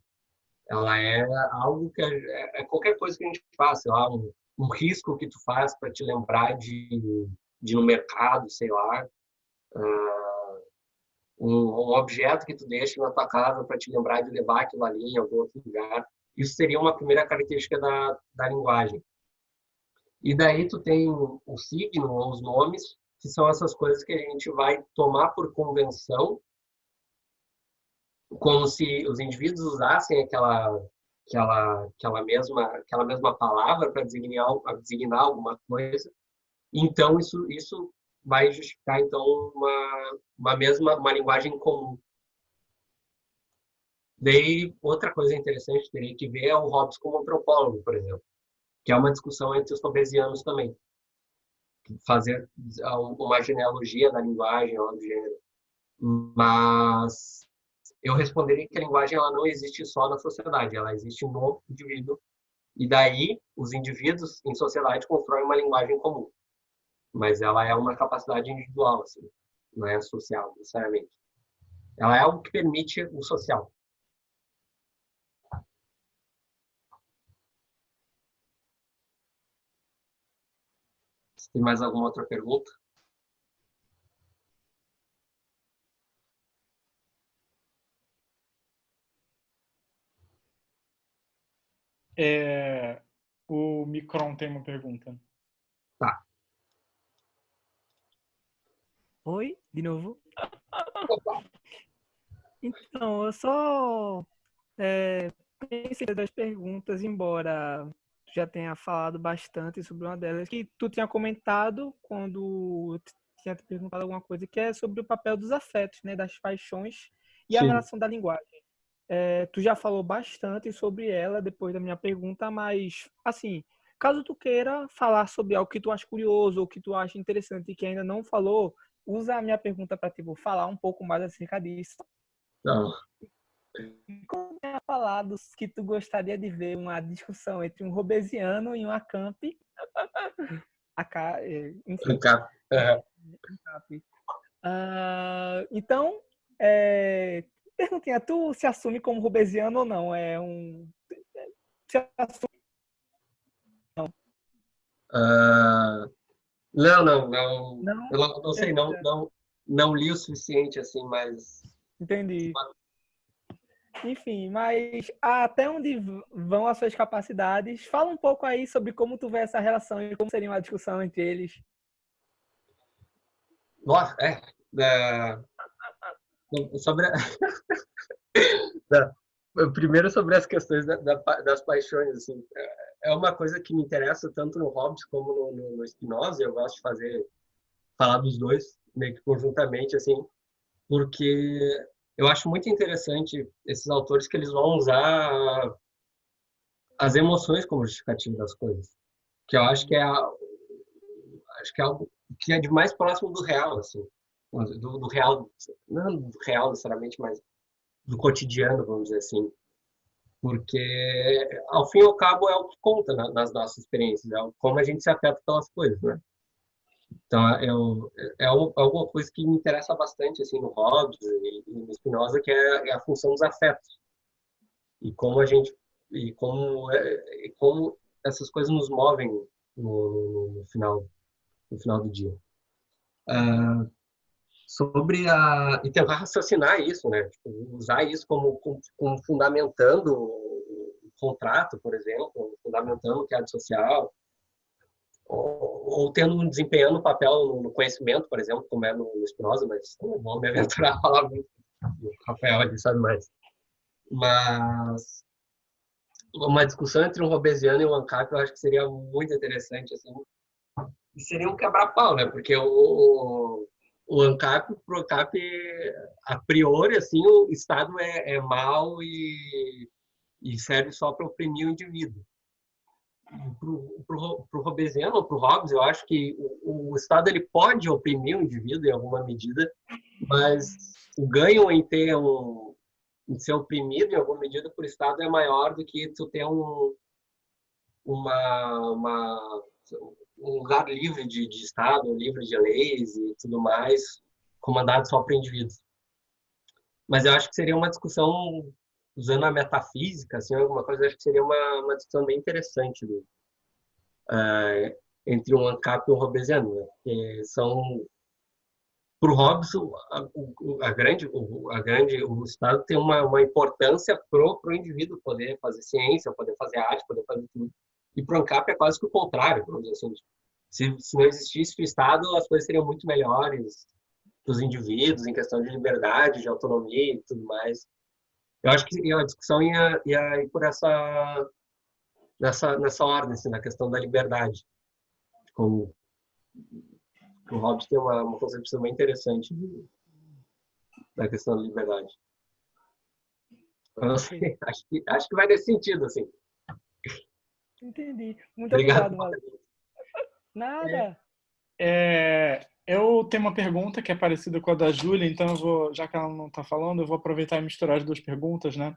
Ela é algo que é qualquer coisa que a gente faz, sei lá, um risco que tu faz para te lembrar de ir no mercado, sei lá, um objeto que tu deixa na tua casa para te lembrar de levar aquilo ali em algum outro lugar. Isso seria uma primeira característica da linguagem. E daí tu tem o signo, ou os nomes, que são essas coisas que a gente vai tomar por convenção, como se os indivíduos usassem aquela mesma palavra para designar alguma coisa. Então, isso vai justificar, então, uma linguagem comum. Daí, outra coisa interessante que teria que ver é o Hobbes como antropólogo, por exemplo, que é uma discussão entre os hobbesianos também. Fazer uma genealogia da linguagem, algo do gênero. Mas eu responderia que a linguagem ela não existe só na sociedade, ela existe no indivíduo. E daí, os indivíduos em sociedade constroem uma linguagem comum. Mas ela é uma capacidade individual, assim, não é social, necessariamente. Ela é algo que permite o social. Tem mais alguma outra pergunta? O Micron tem uma pergunta. Tá. Oi, de novo. Então, eu só pensei das perguntas, embora tu já tenha falado bastante sobre uma delas, que tu tinha comentado quando eu tinha te perguntado alguma coisa, que é sobre o papel dos afetos, né, das paixões e a Sim. relação da linguagem. Tu já falou bastante sobre ela depois da minha pergunta, mas, assim, caso tu queira falar sobre algo que tu acha curioso ou que tu acha interessante e que ainda não falou, usa a minha pergunta para tipo, falar um pouco mais acerca disso. Não. Como tinha falado que tu gostaria de ver uma discussão entre um robesiano e um acampe, enfim, então, perguntinha, tu se assume como robesiano ou não? Se assume Não. não? Eu não sei, não li o suficiente, assim, mas... Entendi. Enfim, mas até onde vão as suas capacidades? Fala um pouco aí sobre como tu vê essa relação e como seria uma discussão entre eles. Nossa, sobre primeiro sobre as questões das paixões, assim, é uma coisa que me interessa tanto no Hobbes como no Spinoza. Eu gosto de falar dos dois meio que conjuntamente, assim, porque eu acho muito interessante esses autores que eles vão usar as emoções como justificativa das coisas, que eu acho que é algo que é de mais próximo do real, assim, do real, não do real necessariamente, mas do cotidiano, vamos dizer assim, porque ao fim e ao cabo é o que conta nas nossas experiências, é como a gente se afeta pelas coisas, né? Então alguma coisa que me interessa bastante assim no Hobbes e no Spinoza, que é a função dos afetos e como a gente e como essas coisas nos movem no final do dia. Sobre e tentar raciocinar isso, né? Tipo, usar isso como fundamentando o contrato, por exemplo, fundamentando o que é antissocial, ou desempenhando um papel no conhecimento, por exemplo, como é no Spinoza, mas não vou me aventurar a falar muito. O Rafael ali sabe mais. Mas uma discussão entre um robesiano e um ANCAP eu acho que seria muito interessante, assim. E seria um quebra-pau, né? Porque o ANCAP, pro ANCAP, a priori, assim, o Estado é mau e serve só para oprimir o indivíduo. Pro robesiano ou pro Hobbes, eu acho que o Estado ele pode oprimir o indivíduo em alguma medida, mas o ganho em em ser oprimido em alguma medida por Estado é maior do que tu ter um lugar livre de Estado, livre de leis e tudo mais, comandado só por indivíduos. Mas eu acho que seria uma discussão usando a metafísica, assim, alguma coisa, acho que seria uma discussão bem interessante entre um ANCAP e um hobbesiano, né? Porque são, para o Hobbes, o Estado tem uma importância pro indivíduo poder fazer ciência, poder fazer arte, poder fazer tudo. E para o ANCAP é quase que o contrário, vamos dizer assim. Se não existisse o Estado, as coisas seriam muito melhores para os indivíduos, em questão de liberdade, de autonomia e tudo mais. Eu acho que a discussão ia ir por nessa ordem, assim, na questão da liberdade. Como o Hobbes tem uma concepção bem interessante da questão da liberdade. Eu não sei, acho que vai nesse sentido, assim. Entendi. Muito Obrigado. obrigado, Valeu. Nada. Eu tenho uma pergunta que é parecida com a da Júlia, então eu vou, já que ela não está falando, eu vou aproveitar e misturar as duas perguntas, né?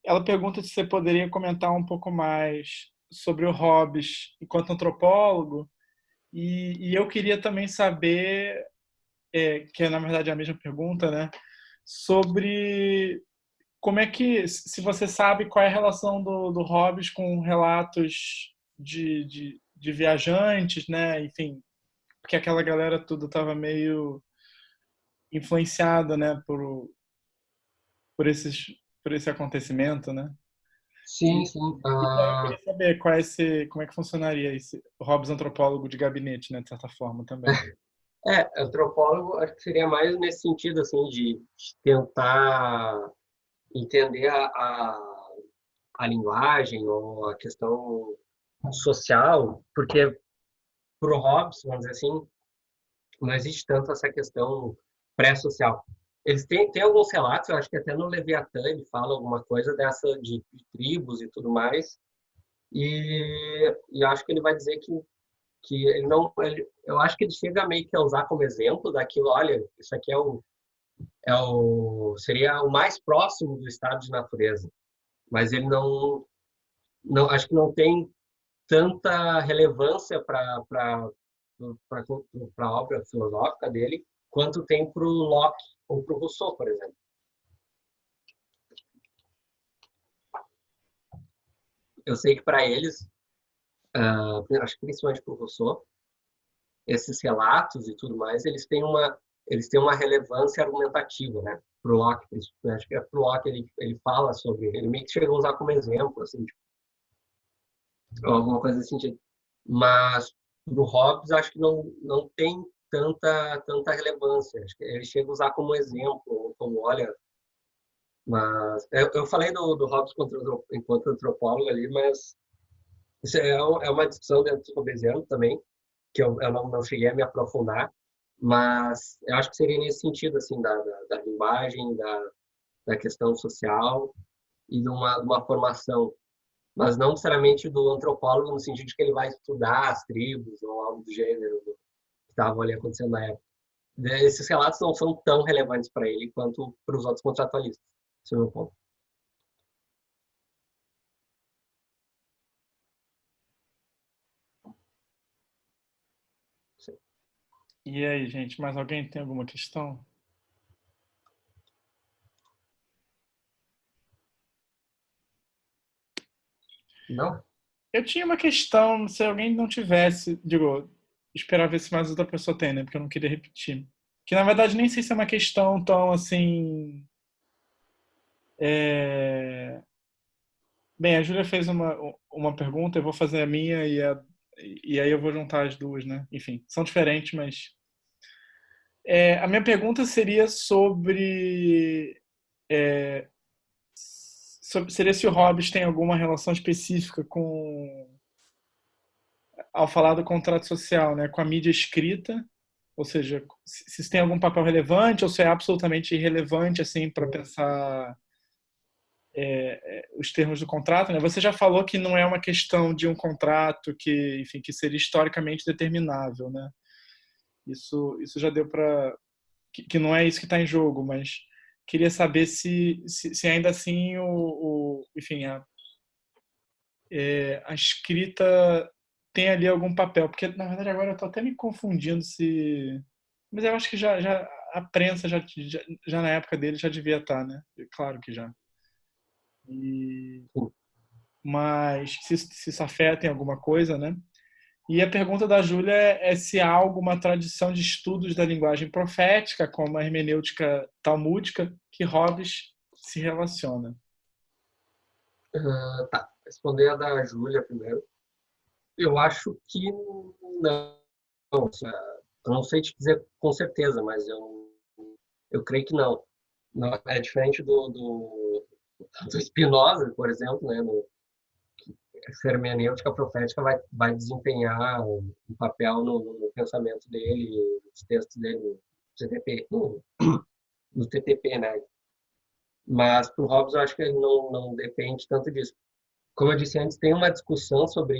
Ela pergunta se você poderia comentar um pouco mais sobre o Hobbes enquanto antropólogo, e eu queria também saber, que é na verdade a mesma pergunta, né? Sobre como é que, se você sabe qual é a relação do Hobbes com relatos de viajantes, né? Enfim, porque aquela galera tudo estava meio influenciada, né, por esses por esse acontecimento, né? Sim, E, sim. então eu queria saber como é que funcionaria esse Hobbes antropólogo de gabinete, né, de certa forma também. Antropólogo, acho que seria mais nesse sentido, assim, de tentar entender a linguagem ou a questão social, porque para o Hobbes, vamos dizer assim, não existe tanto essa questão pré-social. Eles têm alguns relatos, eu acho que até no Leviatã ele fala alguma coisa dessa de tribos e tudo mais, e acho que ele vai dizer que ele não, eu acho que ele chega meio que a usar como exemplo daquilo, olha, isso aqui seria o mais próximo do estado de natureza, mas ele não acho que não tem tanta relevância para a obra filosófica dele quanto tem para o Locke ou para o Rousseau, por exemplo. Eu sei que para eles, acho que principalmente para o Rousseau, esses relatos e tudo mais, eles têm uma relevância argumentativa, né? Para o Locke, acho que para o Locke ele fala sobre, ele meio que chegou a usar como exemplo, assim, tipo, alguma coisa nesse sentido. Mas para o Hobbes, acho que não tem tanta relevância. Acho que ele chega a usar como exemplo, como, olha, mas eu falei do Hobbes enquanto antropólogo ali, mas isso é uma discussão dentro do hobbesiano também, que eu não cheguei a me aprofundar, mas eu acho que seria nesse sentido, assim, da linguagem, da questão social e de uma formação, mas não necessariamente do antropólogo no sentido de que ele vai estudar as tribos ou algo do gênero que estavam ali acontecendo na época. Esses relatos não são tão relevantes para ele quanto para os outros contratualistas. Esse é o meu ponto. E aí, gente, mais alguém tem alguma questão? Não? Eu tinha uma questão, se alguém não tivesse, digo, esperar ver se mais outra pessoa tem, né? Porque eu não queria repetir. Que na verdade nem sei se é uma questão tão assim. é, Bem, a Júlia fez uma pergunta, eu vou fazer a minha e aí eu vou juntar as duas, né? Enfim, são diferentes, mas. A minha pergunta seria seria se o Hobbes tem alguma relação específica ao falar do contrato social, né, com a mídia escrita, ou seja, se isso tem algum papel relevante ou se é absolutamente irrelevante assim para pensar os termos do contrato, né? Você já falou que não é uma questão de um contrato que, enfim, que seria historicamente determinável, né? Isso já deu para que não é isso que está em jogo, mas queria saber se ainda assim enfim, a escrita tem ali algum papel, porque na verdade agora eu estou até me confundindo se, mas eu acho que já a prensa já na época dele já devia estar, né? Claro que já. Mas se isso afeta em alguma coisa, né? E a pergunta da Júlia é se há alguma tradição de estudos da linguagem profética, como a hermenêutica talmúdica, que Hobbes se relaciona. Tá, responder a da Júlia primeiro. Eu acho que não. Eu não sei te dizer com certeza, mas eu creio que não. Não, é diferente do Spinoza, por exemplo, né? Essa hermenêutica profética vai desempenhar um papel no pensamento dele, nos textos dele, no TTP, no TTP, né? Mas para o Hobbes eu acho que ele não depende tanto disso. Como eu disse antes, tem uma discussão sobre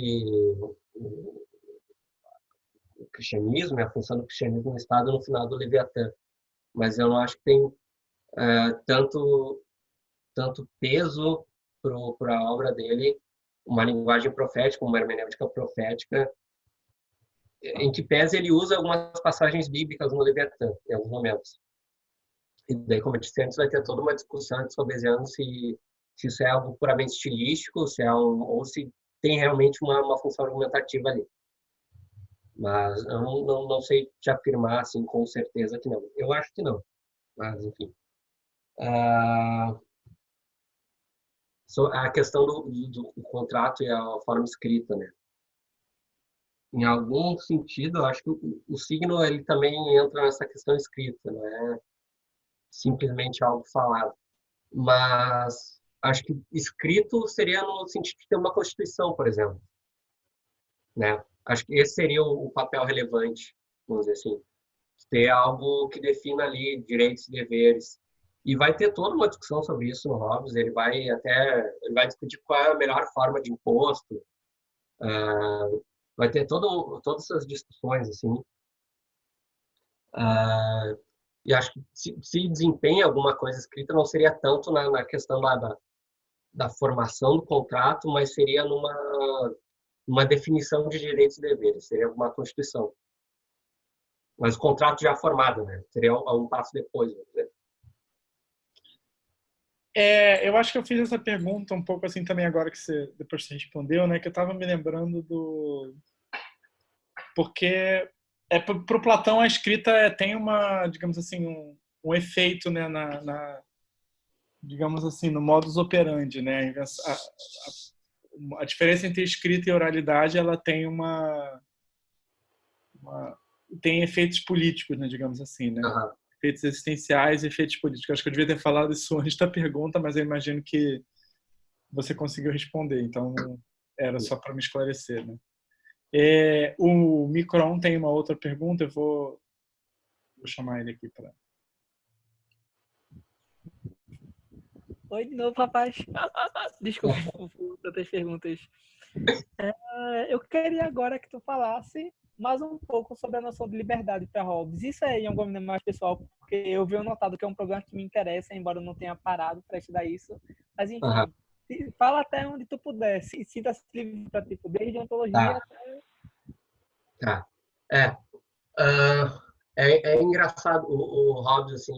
o cristianismo e a função do cristianismo no Estado no final do Leviatã, mas eu não acho que tem tanto peso para a obra dele uma linguagem profética, uma hermenêutica profética, em que pese ele usa algumas passagens bíblicas no Leviatã, em alguns momentos. E daí, como eu disse antes, vai ter toda uma discussão sobre se isso é algo puramente estilístico, ou se tem realmente uma função argumentativa ali. Mas eu não sei te afirmar assim, com certeza que não. Eu acho que não, mas enfim. A questão do contrato e a forma escrita, né? Em algum sentido, eu acho que o signo ele também entra nessa questão escrita, não é simplesmente algo falado. Mas acho que escrito seria no sentido de ter uma constituição, por exemplo, né? Acho que esse seria o papel relevante, vamos dizer assim, ter algo que defina ali direitos e deveres. E vai ter toda uma discussão sobre isso no Hobbes. Ele vai discutir qual é a melhor forma de imposto. Vai ter todas essas discussões assim. E acho que se desempenha alguma coisa escrita, não seria tanto na questão da formação do contrato, mas seria numa definição de direitos e deveres, seria uma constituição. Mas o contrato já formado, né? Seria um passo depois, vamos dizer. Eu acho que eu fiz essa pergunta um pouco assim também agora que depois você respondeu, né? Que eu estava me lembrando porque para o Platão a escrita tem uma, digamos assim, um efeito, né, digamos assim, no modus operandi, né? A diferença entre escrita e oralidade, ela tem tem efeitos políticos, né, digamos assim, né? Uhum. Efeitos existenciais e efeitos políticos. Acho que eu devia ter falado isso antes da pergunta, mas eu imagino que você conseguiu responder, então era só para me esclarecer, né? O Micron tem uma outra pergunta, eu vou chamar ele aqui para... Oi de novo, rapaz. Desculpa por tantas perguntas. Eu queria agora que tu falasse mais um pouco sobre a noção de liberdade para Hobbes. Isso é em alguma maneira mais pessoal, porque eu venho notado que é um problema que me interessa, embora eu não tenha parado para estudar isso. Mas, enfim, fala até onde tu puder. Sinta-se livre para, tipo, desde ontologia até... Tá. É engraçado o Hobbes, assim,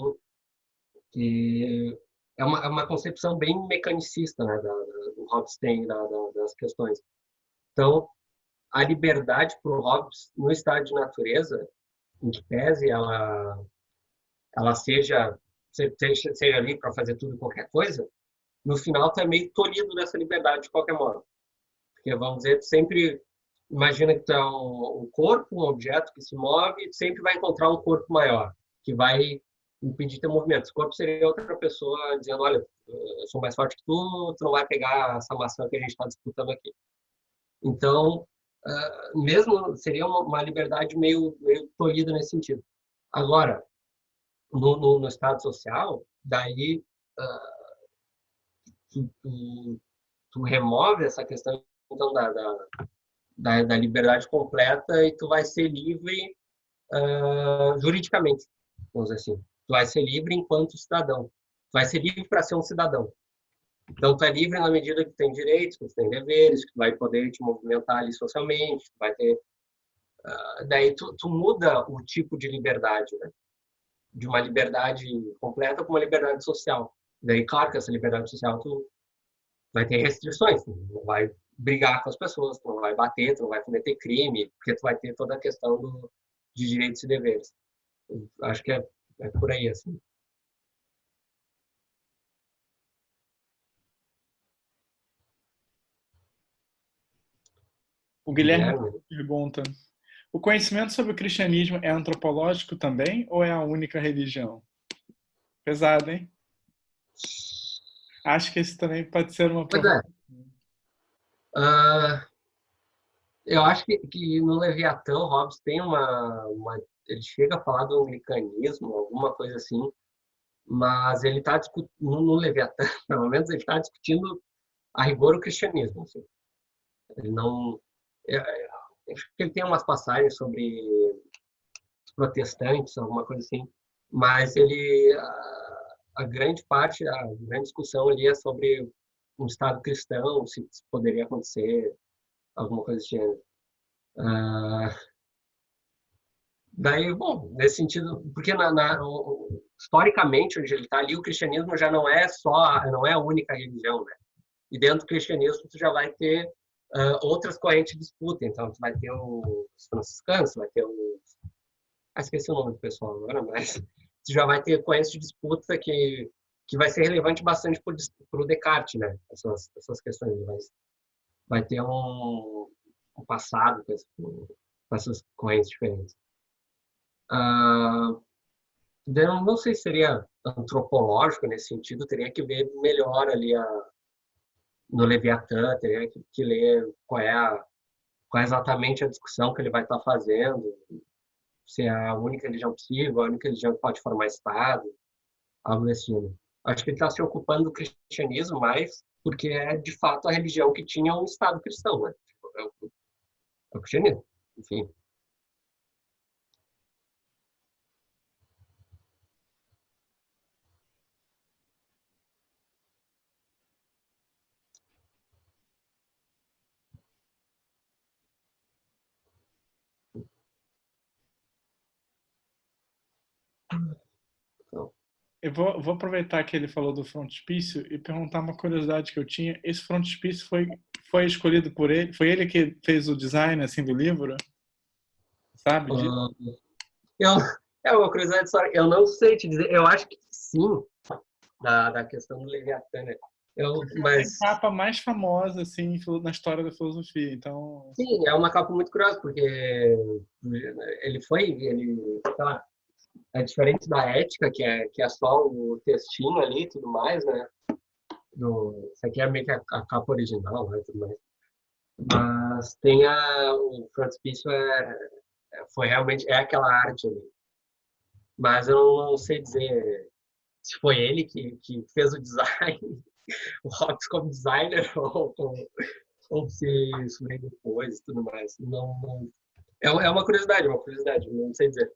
que é uma concepção bem mecanicista, né, o Hobbes tem das questões. Então, a liberdade para o Hobbes no estado de natureza, em que pese ela seja ali para fazer tudo e qualquer coisa, no final tu é meio tolhido dessa liberdade de qualquer modo. Porque, vamos dizer, tu sempre imagina que tu é um corpo, um objeto que se move, tu sempre vai encontrar um corpo maior, que vai impedir teu movimento. Esse corpo seria outra pessoa dizendo, olha, eu sou mais forte que tu não vai pegar essa maçã que a gente está disputando aqui. Então, mesmo seria uma liberdade meio tolhida nesse sentido. Agora, no estado social, daí tu remove essa questão então, da liberdade completa e tu vai ser livre juridicamente, vamos dizer assim. Tu vai ser livre enquanto cidadão. Tu vai ser livre para ser um cidadão. Então, tu é livre na medida que tu tem direitos, que tu tem deveres, que tu vai poder te movimentar ali socialmente, tu vai ter... daí tu muda o tipo de liberdade, né? De uma liberdade completa para uma liberdade social. Daí, claro que essa liberdade social tu vai ter restrições, tu não vai brigar com as pessoas, tu não vai bater, tu não vai cometer crime, porque tu vai ter toda a questão de direitos e deveres. Eu acho que é por aí, assim. O Guilherme Guilherme? pergunta: o conhecimento sobre o cristianismo é antropológico também ou é a única religião? Pesado, hein? Acho que esse também pode ser uma Pois prova. é. Ah, eu acho que no Leviatã, o Hobbes tem ele chega a falar do anglicanismo, alguma coisa assim, mas ele está discutindo, no Leviatã, pelo menos, ele está discutindo a rigor o cristianismo. Assim. Ele não. Acho que ele tem umas passagens sobre os protestantes, alguma coisa assim, mas a grande parte, a grande discussão ali é sobre um Estado cristão, se poderia acontecer, alguma coisa do gênero. Ah, daí, bom, nesse sentido, porque historicamente, onde ele está ali, o cristianismo já não é a única religião, né? E dentro do cristianismo, tu já vai ter outras correntes de disputa. Então, tu vai ter os franciscanos, tu vai ter os... esqueci o nome do pessoal agora, mas tu já vai ter correntes de disputa que vai ser relevante bastante para o Descartes, né? Essas questões. Vai ter um passado com essas correntes diferentes. Ah, eu não sei se seria antropológico nesse sentido, teria que ver melhor ali no Leviatã, teria que ler qual é exatamente a discussão que ele vai estar fazendo, se é a única religião possível, a única religião que pode formar Estado, algo desse gênero. Acho que ele está se ocupando do cristianismo mais porque é, de fato, a religião que tinha um Estado cristão, né? É o cristianismo, enfim. Então, Eu vou aproveitar que ele falou do frontispício e perguntar uma curiosidade que eu tinha. Esse frontispício foi escolhido por ele? Foi ele que fez o design assim do livro? Sabe disso? uh, eu, é uma curiosidade só, eu não sei te dizer, eu acho que sim, da questão do Leviatã, né? É a Mas capa mais famosa assim na história da filosofia. Então, sim, é uma capa muito curiosa, porque sei lá, é diferente da ética, que é só o textinho ali e tudo mais, né? Isso aqui é meio que a capa original, né? Tudo mais. Mas tem o frontispício foi realmente, é aquela arte ali. Mas eu não sei dizer se foi ele que fez o design, o Hobbes como designer, ou se isso veio depois e tudo mais. Não, é uma curiosidade, não sei dizer.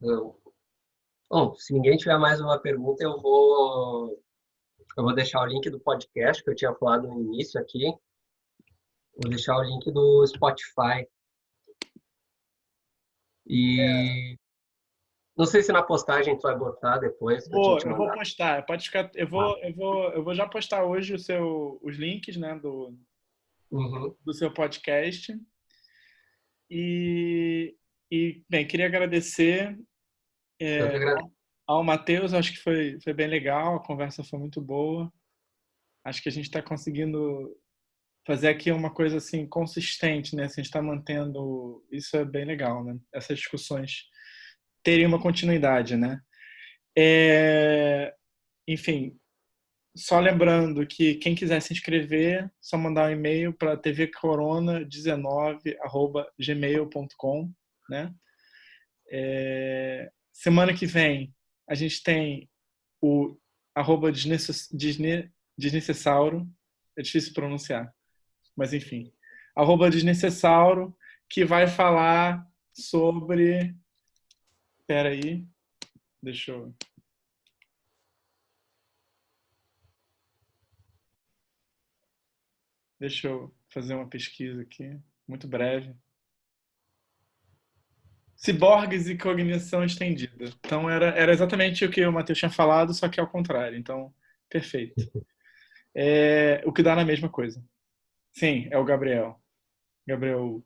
Não. Bom, se ninguém tiver mais uma pergunta, eu vou deixar o link do podcast que eu tinha falado no início aqui. Vou deixar o link do Spotify. E não sei se na postagem tu vai botar depois, que eu tinha te eu vou mandado. postar. Pode ficar. Eu vou já postar hoje os links, né, Uhum. do seu podcast. E, bem, queria agradecer Eu que agradeço. ao Matheus. Acho que foi bem legal. A conversa foi muito boa. Acho que a gente está conseguindo fazer aqui uma coisa assim consistente, né? Assim, a gente está mantendo. Isso é bem legal, né? Essas discussões terem uma continuidade, né? É, enfim, só lembrando que quem quiser se inscrever, só mandar um e-mail para tvcorona19@gmail.com, né? Semana que vem a gente tem o arroba desnecessauro, é difícil pronunciar, mas enfim, arroba desnecessauro, que vai falar sobre. Espera aí, deixa eu. Deixa eu fazer uma pesquisa aqui, muito breve. Ciborgues e cognição estendida. Então era exatamente o que o Matheus tinha falado, só que ao contrário. Então, perfeito. O que dá na mesma coisa. Sim, é o Gabriel. Gabriel.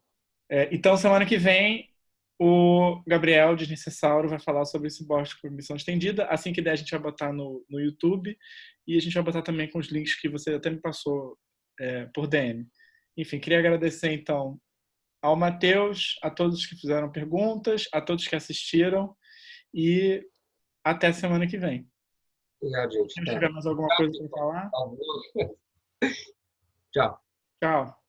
Então, semana que vem, o Gabriel Desnecessauro vai falar sobre ciborgues com cognição estendida. Assim que der, a gente vai botar no YouTube e a gente vai botar também com os links que você até me passou por DM. Enfim, queria agradecer, então, ao Matheus, a todos que fizeram perguntas, a todos que assistiram e até semana que vem. Obrigado, gente. Se tiver mais alguma coisa para falar, Tchau. tchau.